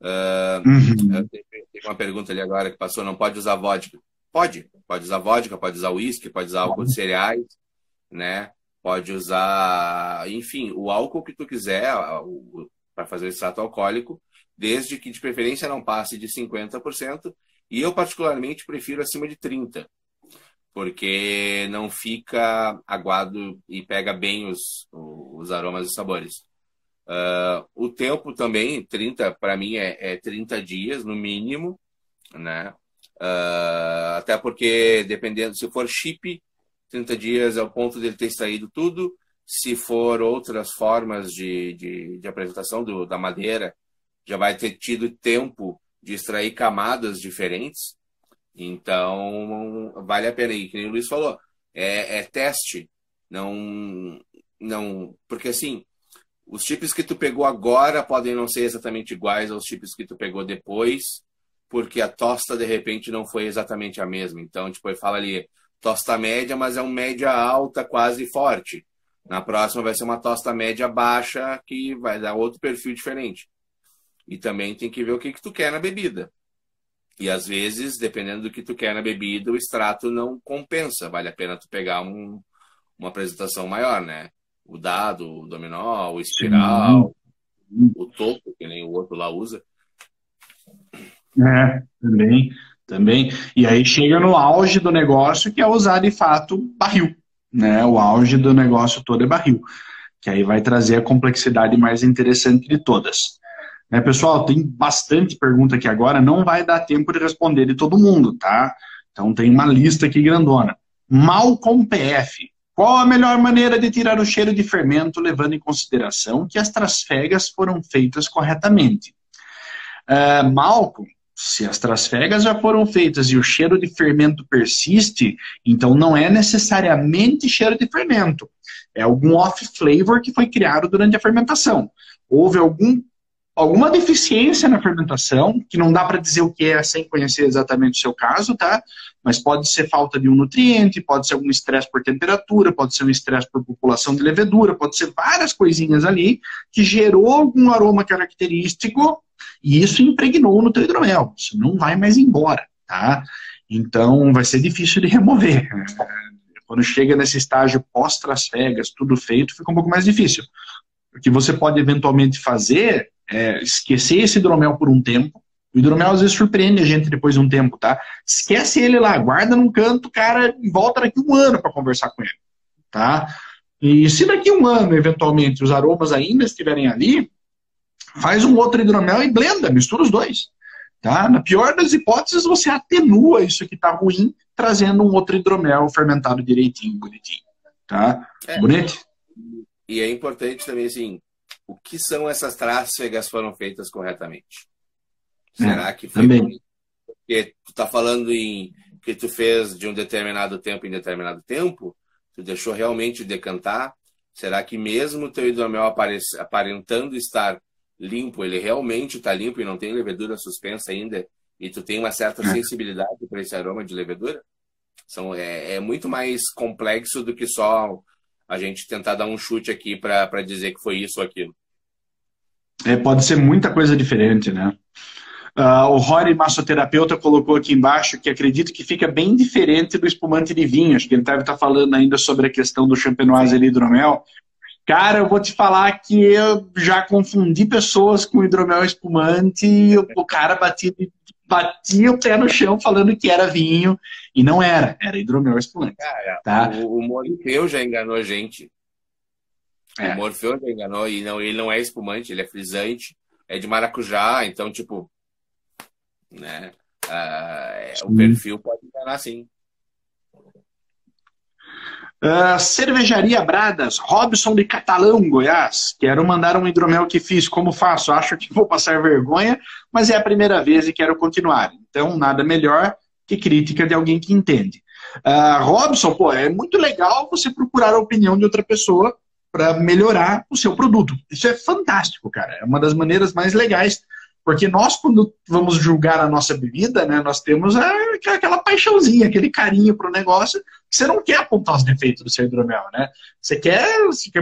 Tem uma pergunta ali agora que passou: não pode usar vodka? Pode usar vodka, pode usar uísque, pode usar álcool de cereais, né? Pode usar, enfim, o álcool que tu quiser para fazer o extrato alcoólico, desde que de preferência não passe de 50%, e eu particularmente prefiro acima de 30%. Porque não fica aguado e pega bem os aromas e sabores. O tempo também, 30, para mim, é 30 dias, no mínimo, né? Até porque, dependendo, se for chip, 30 dias é o ponto dele ter extraído tudo. Se for outras formas de apresentação da madeira, já vai ter tido tempo de extrair camadas diferentes. Então, vale a pena. E que nem o Luiz falou, é teste. Não, porque assim, os chips que tu pegou agora podem não ser exatamente iguais aos chips que tu pegou depois, porque a tosta, de repente, não foi exatamente a mesma. Então, tipo, ele fala ali, tosta média, mas é um média alta, quase forte. Na próxima vai ser uma tosta média baixa, que vai dar outro perfil diferente. E também tem que ver o que tu quer na bebida. E às vezes, dependendo do que tu quer na bebida, o extrato não compensa. Vale a pena tu pegar uma apresentação maior, né? O dado, o dominó, o espiral, o topo, que nem o outro lá usa. Também. E aí chega no auge do negócio, que é usar de fato barril, né? O auge do negócio todo é barril, que aí vai trazer a complexidade mais interessante de todas. Pessoal, tem bastante pergunta aqui agora, não vai dar tempo de responder de todo mundo, tá? Então tem uma lista aqui grandona. Malcom PF, qual a melhor maneira de tirar o cheiro de fermento, levando em consideração que as trasfegas foram feitas corretamente? Malcom, se as trasfegas já foram feitas e o cheiro de fermento persiste, então não é necessariamente cheiro de fermento. É algum off-flavor que foi criado durante a fermentação. Houve alguma deficiência na fermentação, que não dá para dizer o que é sem conhecer exatamente o seu caso, tá? Mas pode ser falta de um nutriente, pode ser algum estresse por temperatura, pode ser um estresse por população de levedura, pode ser várias coisinhas ali que gerou algum aroma característico e isso impregnou no teu hidromel. Isso não vai mais embora, tá? Então vai ser difícil de remover. Quando chega nesse estágio pós-trasfegas, tudo feito, fica um pouco mais difícil. O que você pode eventualmente fazer é esquecer esse hidromel por um tempo. O hidromel às vezes surpreende a gente depois de um tempo, tá? Esquece ele lá, guarda num canto, cara, e volta daqui um ano para conversar com ele, tá? E se daqui um ano, eventualmente, os aromas ainda estiverem ali, faz um outro hidromel e blenda, mistura os dois, tá? Na pior das hipóteses, você atenua isso que tá ruim, trazendo um outro hidromel fermentado direitinho, bonitinho, tá? Bonito? E é importante também, assim, o que são essas tráfegas foram feitas corretamente? É, Será que foi também. porque tu tá falando em que tu fez de um determinado tempo em determinado tempo? Tu deixou realmente decantar? Será que mesmo o teu hidromel aparentando estar limpo, ele realmente está limpo e não tem levedura suspensa ainda? E tu tem uma certa É. sensibilidade para esse aroma de levedura? É muito mais complexo do que só a gente tentar dar um chute aqui para dizer que foi isso ou aquilo. Pode ser muita coisa diferente, né? O Rory, massoterapeuta, colocou aqui embaixo que acredito que fica bem diferente do espumante de vinho. Acho que ele deve estar falando ainda sobre a questão do champenoise e hidromel. Cara, eu vou te falar que eu já confundi pessoas com hidromel espumante e o cara batia o pé no chão falando que era vinho e não era, era hidromel espumante. Cara, Tá? o Morfeu já enganou a gente. O É. Morfeu já enganou e não, ele não é espumante, ele é frisante, é de maracujá, então, tipo, né? O perfil pode enganar sim. Cervejaria Bradas, Robson de Catalão, Goiás. Quero mandar um hidromel que fiz. Como faço? Acho que vou passar vergonha, mas é a primeira vez e quero continuar. Então, nada melhor que crítica de alguém que entende. Robson, pô, é muito legal você procurar a opinião de outra pessoa para melhorar o seu produto. Isso é fantástico, cara. É uma das maneiras mais legais. Porque nós, quando vamos julgar a nossa bebida, né, nós temos aquela paixãozinha, aquele carinho pro negócio, que você não quer apontar os defeitos do seu hidromel, né? Você quer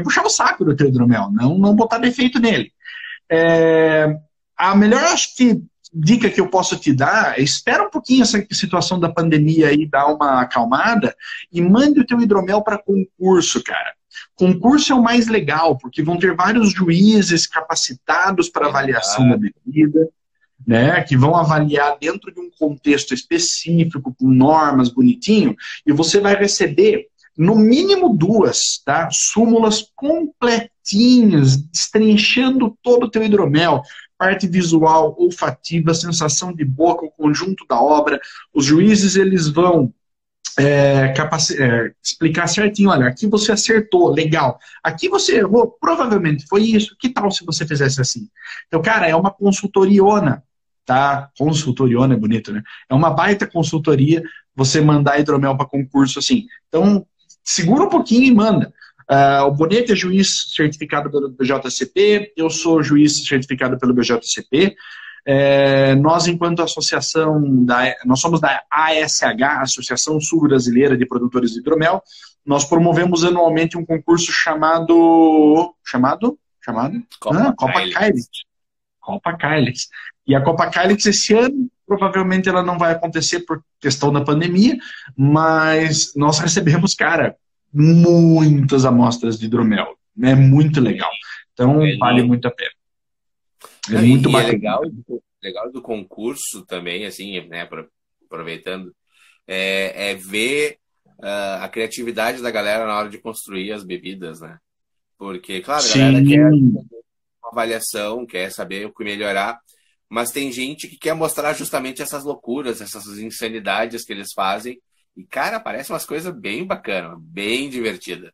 puxar o saco do teu hidromel, não botar defeito nele. A melhor, acho que, dica que eu posso te dar é espera um pouquinho essa situação da pandemia aí dar uma acalmada e mande o teu hidromel para concurso, cara. Concurso é o mais legal, porque vão ter vários juízes capacitados para avaliação da bebida, né, que vão avaliar dentro de um contexto específico, com normas, bonitinho, e você vai receber, no mínimo 2, tá, súmulas completinhas, destrinchando todo o teu hidromel, parte visual, olfativa, sensação de boca, o conjunto da obra. Os juízes, eles vão explicar certinho, olha, aqui você acertou, legal. Aqui você errou, provavelmente foi isso. Que tal se você fizesse assim? Então, cara, é uma consultoriona, tá? Consultoriona é bonito, né? É uma baita consultoria você mandar hidromel para concurso assim. Então, segura um pouquinho e manda. O Bonete é juiz certificado pelo BJCP, eu sou juiz certificado pelo BJCP. Nós, enquanto associação, nós somos da ASH, Associação Sul Brasileira de Produtores de Hidromel. Nós promovemos anualmente um concurso chamado Copa Cailix. Copa Cailix. E a Copa Cailix esse ano, provavelmente ela não vai acontecer por questão da pandemia, mas nós recebemos, cara, muitas amostras de hidromel. É muito legal. Então, vale muito a pena. É muito bacana. Legal do concurso também, assim, né, aproveitando, ver a criatividade da galera na hora de construir as bebidas, né? Porque, claro, a galera quer uma avaliação, quer saber o que melhorar, mas tem gente que quer mostrar justamente essas loucuras, essas insanidades que eles fazem, e, cara, parece umas coisas bem bacanas, bem divertidas.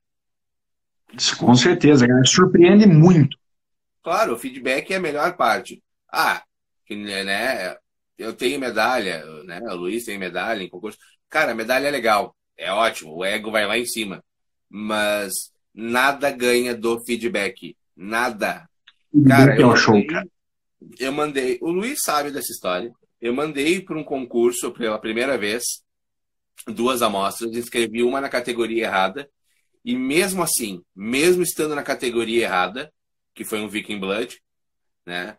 Com certeza, cara, surpreende muito. Claro, o feedback é a melhor parte. Né, eu tenho medalha, né? O Luiz tem medalha em concurso. Cara, a medalha é legal, é ótimo, o ego vai lá em cima. Mas nada ganha do feedback. Nada. Cara, eu mandei. O Luiz sabe dessa história. Eu mandei para um concurso pela primeira vez 2 amostras, escrevi uma na categoria errada. E mesmo assim, mesmo estando na categoria errada, que foi um Viking Blood, né?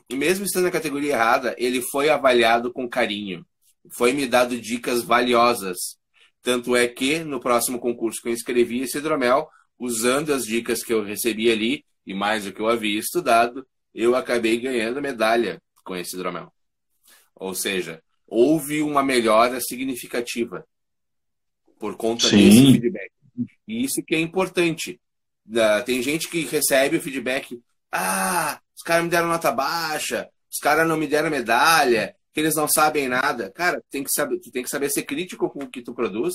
E mesmo estando na categoria errada, ele foi avaliado com carinho. Foi me dado dicas valiosas. Tanto é que, no próximo concurso que eu inscrevi esse hidromel, usando as dicas que eu recebi ali, e mais o que eu havia estudado, eu acabei ganhando medalha com esse hidromel. Ou seja, houve uma melhora significativa por conta desse feedback. E isso que é importante. Tem gente que recebe o feedback, os caras me deram nota baixa, os caras não me deram medalha, que eles não sabem nada. Cara, tu tem que saber ser crítico com o que tu produz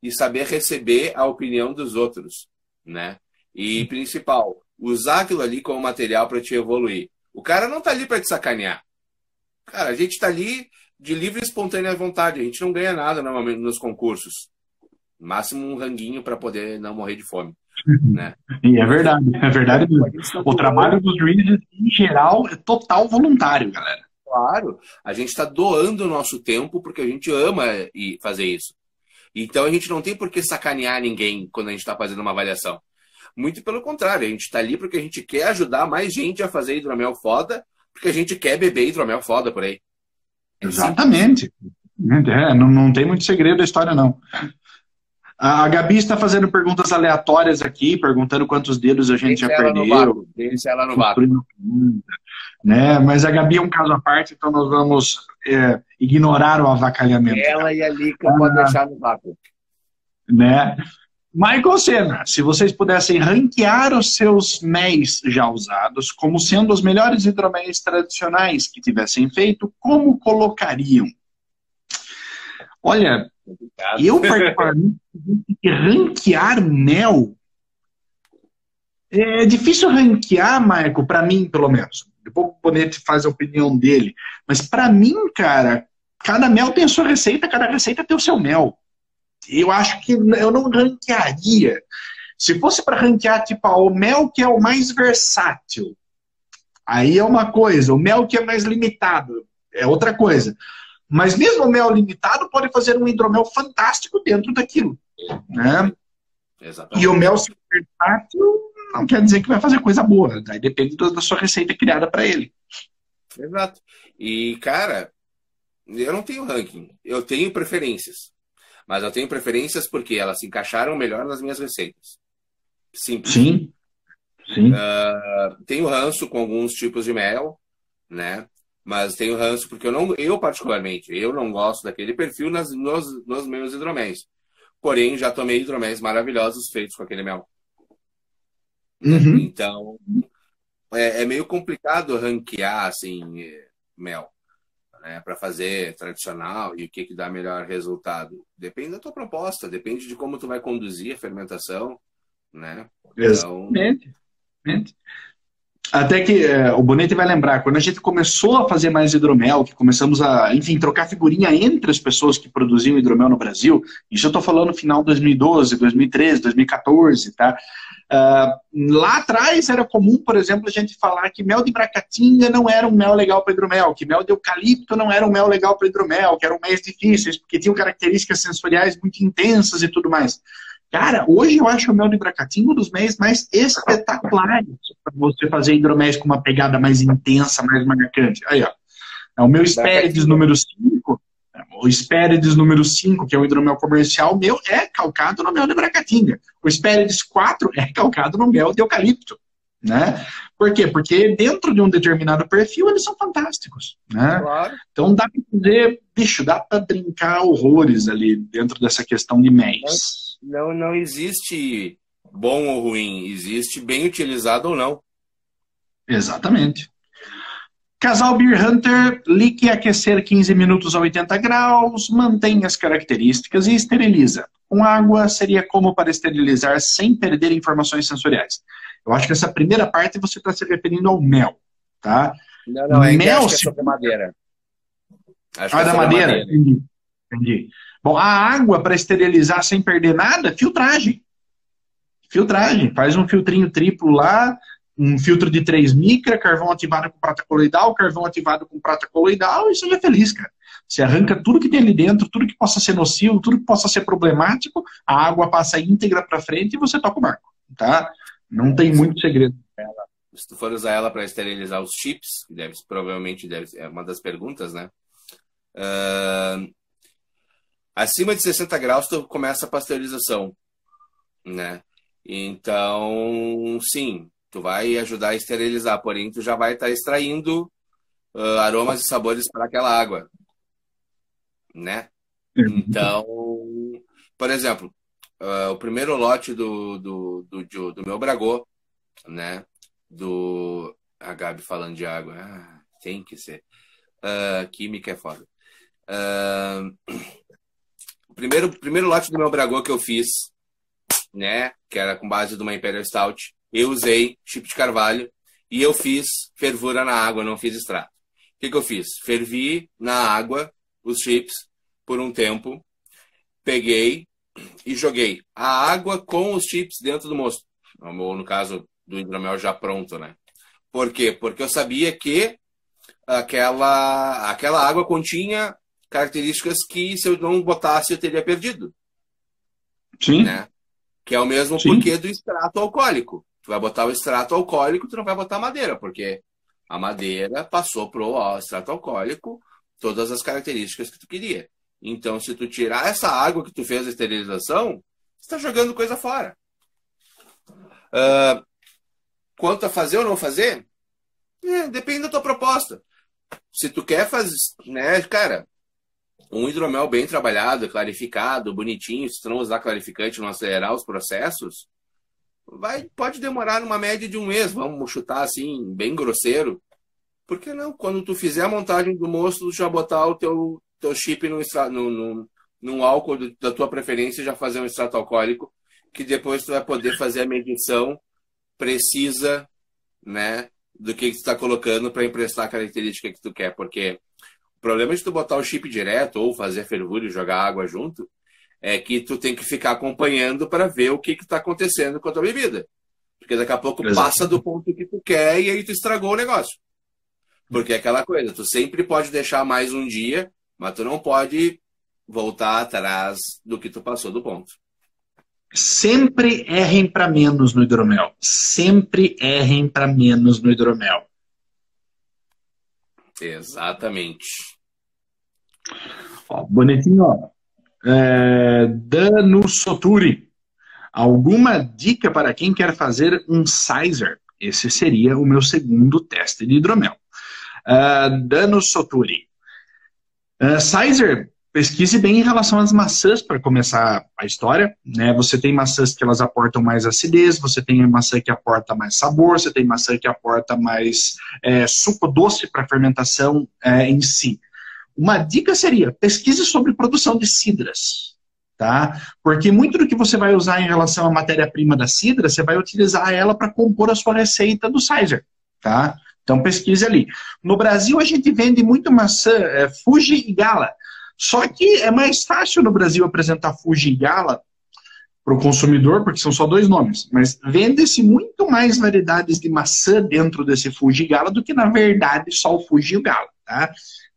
e saber receber a opinião dos outros, né? E principal, usar aquilo ali como material para te evoluir. O cara não tá ali para te sacanear. Cara, a gente tá ali de livre e espontânea vontade. A gente não ganha nada normalmente nos concursos. Máximo um ranguinho para poder não morrer de fome, né? E é verdade mesmo. O trabalho dos juízes, em geral, é total voluntário, galera. Claro, a gente está doando o nosso tempo porque a gente ama fazer isso. Então a gente não tem por que sacanear ninguém quando a gente está fazendo uma avaliação. Muito pelo contrário, a gente está ali porque a gente quer ajudar mais gente a fazer hidromel foda, porque a gente quer beber hidromel foda por aí. Exatamente. Não tem muito segredo da história, não. A Gabi está fazendo perguntas aleatórias aqui, perguntando quantos dedos a gente já perdeu. Deixa ela no vácuo. Né? Mas a Gabi é um caso à parte, então nós vamos ignorar o avacalhamento. Ela e a Lica pode deixar no vácuo. Né? Michael Senna, se vocês pudessem ranquear os seus méis já usados como sendo os melhores hidroméis tradicionais que tivessem feito, como colocariam? Olha, eu particularmente ranquear mel é difícil ranquear, Michael, para mim, pelo menos. Depois o Bonetti faz a opinião dele. Mas para mim, cara, cada mel tem a sua receita, cada receita tem o seu mel. Eu acho que eu não ranquearia. Se fosse para ranquear, tipo, o mel que é o mais versátil, aí é uma coisa. O mel que é mais limitado é outra coisa. Mas mesmo o mel limitado pode fazer um hidromel fantástico dentro daquilo. Né? Exatamente. E o mel versátil não quer dizer que vai fazer coisa boa. Daí depende da sua receita criada para ele. Exato. E, cara, eu não tenho ranking. Eu tenho preferências. Mas eu tenho preferências porque elas se encaixaram melhor nas minhas receitas. Simples. Sim. Tenho ranço com alguns tipos de mel, né? Mas tenho ranço porque eu particularmente, eu não gosto daquele perfil nos meus hidroméis. Porém, já tomei hidroméis maravilhosos feitos com aquele mel. Uhum. Então, é meio complicado ranquear, assim, mel, né, para fazer tradicional e o que dá melhor resultado. Depende da tua proposta, depende de como tu vai conduzir a fermentação, né? Exatamente. Até que o Bonetti vai lembrar, quando a gente começou a fazer mais hidromel, que começamos a, enfim, trocar figurinha entre as pessoas que produziam hidromel no Brasil, isso eu estou falando no final de 2012, 2013, 2014, tá? Lá atrás era comum, por exemplo, a gente falar que mel de Bracatinga não era um mel legal para hidromel, que mel de eucalipto não era um mel legal para hidromel, que eram méis difíceis, porque tinham características sensoriais muito intensas e tudo mais. Cara, hoje eu acho o mel de Bracatinga um dos méis mais espetaculares para você fazer hidroméis com uma pegada mais intensa, mais marcante. Aí, ó. É o meu Hesperides número 5. O Hesperides número 5, que é o hidromel comercial, meu é calcado no mel de Bracatinga. O Hesperides 4 é calcado no mel de eucalipto. Né? Por quê? Porque dentro de um determinado perfil eles são fantásticos. Né? Claro. Então dá para fazer, dá para brincar horrores ali dentro dessa questão de méis. Não existe bom ou ruim, existe bem utilizado ou não. Exatamente. Casal Beer Hunter, lique e aquecer 15 minutos a 80 graus, mantém as características e esteriliza. Com água seria como para esterilizar sem perder informações sensoriais. Eu acho que essa primeira parte você está se referindo ao mel, tá? Não, mel, acho que é sobre madeira. Acho que é da madeira? Entendi. Bom, a água para esterilizar sem perder nada, filtragem. Filtragem. Faz um filtrinho triplo lá, um filtro de 3 micra, carvão ativado com prata coloidal, carvão ativado com prata coloidal e seja feliz, cara. Você arranca tudo que tem ali dentro, tudo que possa ser nocivo, tudo que possa ser problemático, a água passa íntegra para frente e você toca o barco, tá? Não tem muito segredo. Se tu for usar ela para esterilizar os chips, que provavelmente é uma das perguntas, né? Acima de 60 graus tu começa a pasteurização, né? Então, sim, tu vai ajudar a esterilizar, porém tu já vai estar extraindo aromas e sabores para aquela água, né? Então, por exemplo, o primeiro lote do meu Bragô, né? A Gabi falando de água, tem que ser. Química é foda. O primeiro lote do meu Bragô que eu fiz, né? Que era com base de uma Imperial Stout, eu usei chip de carvalho e eu fiz fervura na água, não fiz extrato. O que eu fiz? Fervi na água os chips por um tempo, peguei e joguei a água com os chips dentro do mosto, ou no caso do hidromel já pronto, né? Por quê? Porque eu sabia que aquela água continha características que se eu não botasse eu teria perdido. Sim. Né? Que é o mesmo Sim. porquê do extrato alcoólico. Tu vai botar o extrato alcoólico, tu não vai botar madeira, porque a madeira passou pro extrato alcoólico todas as características que tu queria. Então, se tu tirar essa água que tu fez a esterilização, você está jogando coisa fora. Quanto a fazer ou não fazer, depende da tua proposta. Se tu quer fazer, né, cara, um hidromel bem trabalhado, clarificado, bonitinho, se tu não usar clarificante, não acelerar os processos, pode demorar numa média de 1 mês, vamos chutar assim, bem grosseiro. Por que não? Quando tu fizer a montagem do mosto, tu já botar o teu chip num álcool da tua preferência, já fazer um extrato alcoólico, que depois tu vai poder fazer a medição precisa, né, do que tu está colocando para emprestar a característica que tu quer, porque o problema de tu botar o chip direto ou fazer fervura e jogar água junto é que tu tem que ficar acompanhando para ver o que está acontecendo com a tua bebida. Porque daqui a pouco passa do ponto que tu quer e aí tu estragou o negócio. Porque é aquela coisa, tu sempre pode deixar mais um dia, mas tu não pode voltar atrás do que tu passou do ponto. Sempre errem para menos no hidromel. Sempre errem para menos no hidromel. Exatamente. Ó, bonitinho, ó. Dano Soturi. Alguma dica para quem quer fazer um sizer? Esse seria o meu segundo teste de hidromel. Dano Soturi. Sizer, pesquise bem em relação às maçãs para começar a história, né? Você tem maçãs que elas aportam mais acidez, você tem maçã que aporta mais sabor, você tem maçã que aporta mais suco doce para fermentação em si. Uma dica seria, pesquise sobre produção de cidras, tá? Porque muito do que você vai usar em relação à matéria-prima da cidra, você vai utilizar ela para compor a sua receita do sizer, tá? Então pesquise ali. No Brasil a gente vende muito maçã Fuji e Gala, só que é mais fácil no Brasil apresentar Fuji e Gala para o consumidor, porque são só 2 nomes, mas vende-se muito mais variedades de maçã dentro desse Fuji e Gala do que na verdade só o Fuji e o Gala, tá?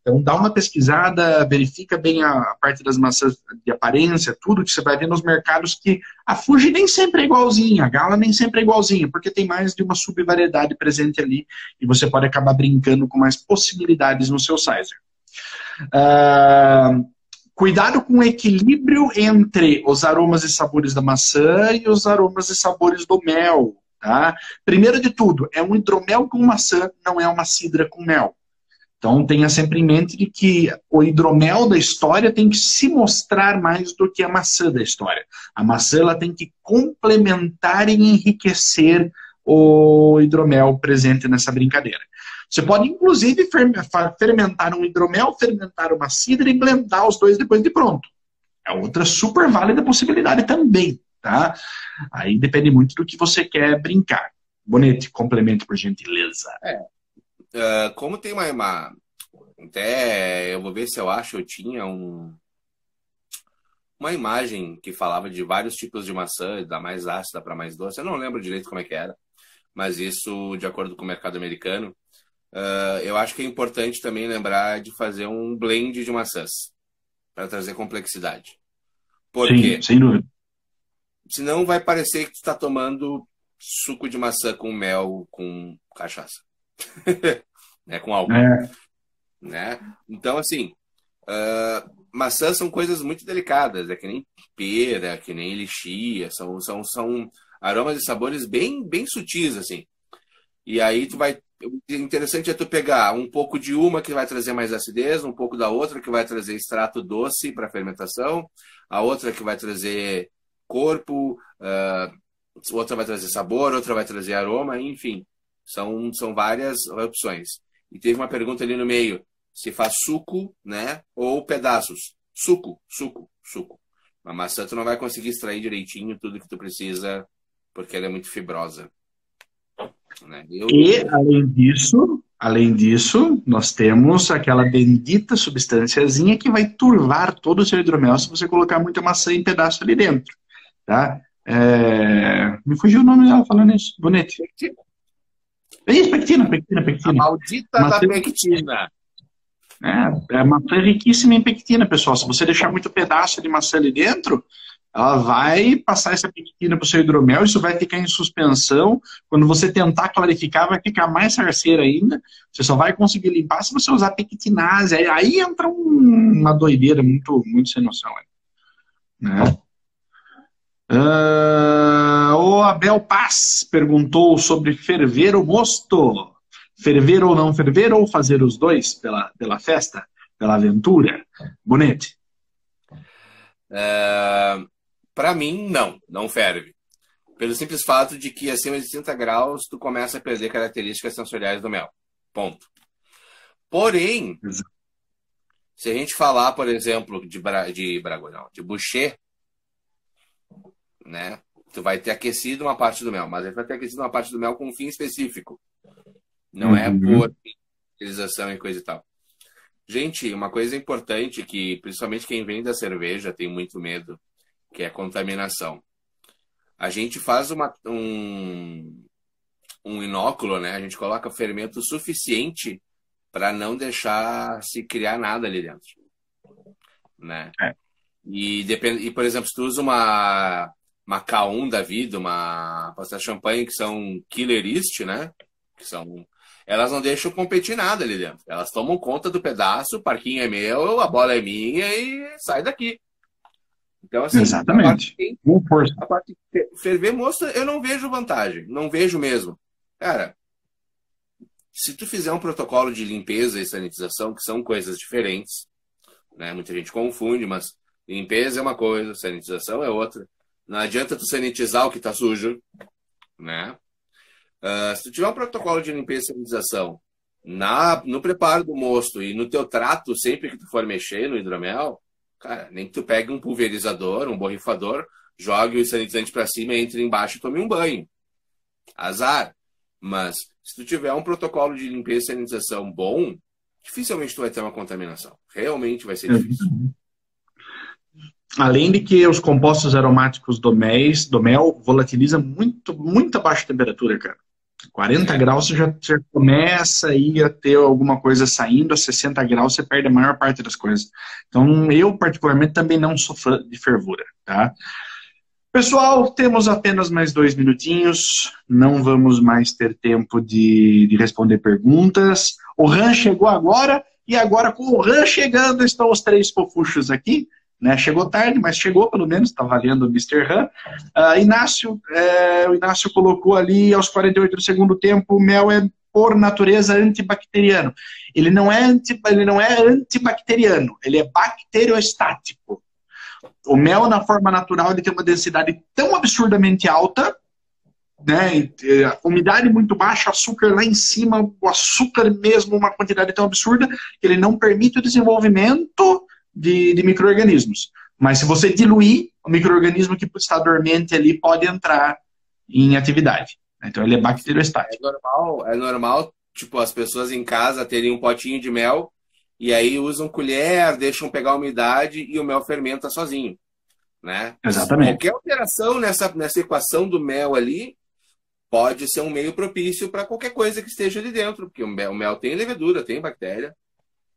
Então dá uma pesquisada, verifica bem a parte das maçãs de aparência, tudo que você vai ver nos mercados, que a Fuji nem sempre é igualzinha, a Gala nem sempre é igualzinha, porque tem mais de uma subvariedade presente ali e você pode acabar brincando com mais possibilidades no seu sizer. Cuidado com o equilíbrio entre os aromas e sabores da maçã e os aromas e sabores do mel, tá? Primeiro de tudo, é um hidromel com maçã, não é uma cidra com mel. Então tenha sempre em mente de que o hidromel da história tem que se mostrar mais do que a maçã da história. A maçã ela tem que complementar e enriquecer o hidromel presente nessa brincadeira. Você pode, inclusive, fermentar um hidromel, fermentar uma cidra e blendar os dois depois de pronto. É outra super válida possibilidade também, tá? Aí depende muito do que você quer brincar. Bonete, complemente, por gentileza. Como tem uma... Até eu vou ver se eu tinha uma imagem que falava de vários tipos de maçã, da mais ácida para mais doce. Eu não lembro direito como é que era, mas isso, de acordo com o mercado americano, eu acho que é importante também lembrar de fazer um blend de maçãs para trazer complexidade. Por quê? Sem dúvida. Senão vai parecer que tu está tomando suco de maçã com mel, com cachaça. Né, com álcool. Né? Então, assim, maçãs são coisas muito delicadas, é que nem pera, que nem lixia, são aromas e sabores bem, bem sutis, assim. E aí o interessante é tu pegar um pouco de uma que vai trazer mais acidez, um pouco da outra que vai trazer extrato doce para fermentação, a outra que vai trazer corpo, outra vai trazer sabor, outra vai trazer aroma, enfim. São várias opções. E teve uma pergunta ali no meio, se faz suco, né, ou pedaços. Suco. A maçã tu não vai conseguir extrair direitinho tudo que tu precisa, porque ela é muito fibrosa. Né? E, além disso, nós temos aquela bendita substânciazinha que vai turvar todo o seu hidromel se você colocar muita maçã em pedaço ali dentro, tá? Me fugiu o nome dela falando isso, bonito. É isso, pectina. A maldita Maçã, da pectina. a maçã é riquíssima em pectina, pessoal. Se você deixar muito pedaço de maçã ali dentro, ela vai passar essa pectina para o seu hidromel, isso vai ficar em suspensão. Quando você tentar clarificar, vai ficar mais sarceira ainda. Você só vai conseguir limpar se você usar pectinase. Aí entra uma doideira muito, muito sem noção. Né? O Abel Paz perguntou sobre ferver o mosto. Ferver ou não ferver, ou fazer os dois pela festa, pela aventura? Bonete. Para mim, não ferve. Pelo simples fato de que acima de 30 graus tu começa a perder características sensoriais do mel. Ponto. Porém, se a gente falar, por exemplo, de boucher, né? Tu vai ter aquecido uma parte do mel, mas vai ter aquecido uma parte do mel com um fim específico. Não é por utilização e coisa e tal. Gente, uma coisa importante que, principalmente quem vende da cerveja, tem muito medo, que é a contaminação. A gente faz um inóculo, né? A gente coloca fermento suficiente para não deixar se criar nada ali dentro. Né? E, por exemplo, se tu usa uma K1 da vida, uma pasta champanhe, que são killer yeast, né? Elas não deixam competir nada ali dentro. Elas tomam conta do pedaço, o parquinho é meu, a bola é minha e sai daqui. Então, assim, exatamente. A parte de ferver mosto, eu não vejo vantagem. Não vejo mesmo. Cara, se tu fizer um protocolo de limpeza e sanitização, que são coisas diferentes, né? Muita gente confunde, mas limpeza é uma coisa, sanitização é outra. Não adianta tu sanitizar o que tá sujo, né? Se tu tiver um protocolo de limpeza e sanitização no preparo do mosto e no teu trato, sempre que tu for mexer no hidromel, cara, nem que tu pegue um pulverizador, um borrifador, jogue o sanitizante para cima, entre embaixo e tome um banho. Azar. Mas se tu tiver um protocolo de limpeza e sanitização bom, dificilmente tu vai ter uma contaminação. Realmente vai ser difícil. Além de que os compostos aromáticos do mel volatilizam muito a baixa temperatura, cara. 40 graus você já começa aí a ter alguma coisa saindo, a 60 graus você perde a maior parte das coisas. Então, eu particularmente também não sou fã de fervura, tá? Pessoal, temos apenas mais 2 minutinhos, não vamos mais ter tempo de responder perguntas. O Ran chegou agora, e agora com o Ran chegando estão os 3 fofuchos aqui. Né? Chegou tarde, mas chegou pelo menos, está valendo o Mr. Han. O Inácio colocou ali aos 48 do segundo tempo, o mel é por natureza antibacteriano. Ele não é antibacteriano, ele é bacteriostático. O mel, na forma natural, ele tem uma densidade tão absurdamente alta, né? Umidade muito baixa, açúcar lá em cima, o açúcar mesmo, uma quantidade tão absurda, que ele não permite o desenvolvimento de micro-organismos. Mas se você diluir, o micro-organismo que está dormente ali pode entrar em atividade. Então ele é bacteriostático. É normal, tipo, as pessoas em casa terem um potinho de mel e aí usam colher, deixam pegar a umidade e o mel fermenta sozinho. Né? Exatamente. Qualquer alteração nessa equação do mel ali pode ser um meio propício para qualquer coisa que esteja ali dentro, porque o mel tem levedura, tem bactéria,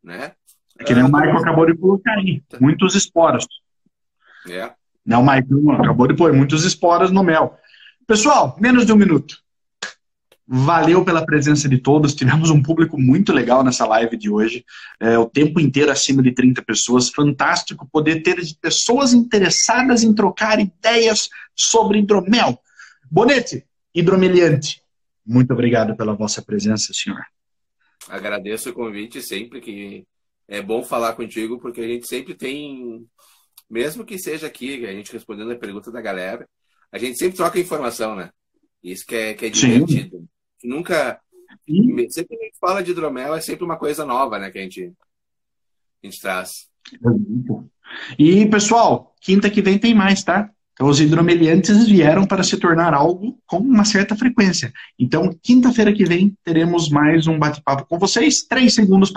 né? É que nem o Michael acabou de colocar aí, muitos esporos. Né, o Michael acabou de pôr muitos esporos no mel. Pessoal, menos de 1 minuto. Valeu pela presença de todos, tivemos um público muito legal nessa live de hoje, o tempo inteiro acima de 30 pessoas, fantástico poder ter pessoas interessadas em trocar ideias sobre hidromel. Bonete, hidromeliante, muito obrigado pela vossa presença, senhor. Agradeço o convite sempre, que é bom falar contigo, porque a gente sempre tem, mesmo que seja aqui, a gente respondendo a pergunta da galera, a gente sempre troca informação, né? Isso que é divertido. Sim. Nunca... Sempre que a gente fala de hidromel, é sempre uma coisa nova, né? Que a gente traz. E, pessoal, quinta que vem tem mais, tá? Então, os hidromeliantes vieram para se tornar algo com uma certa frequência. Então, quinta-feira que vem, teremos mais um bate-papo com vocês. 3 segundos para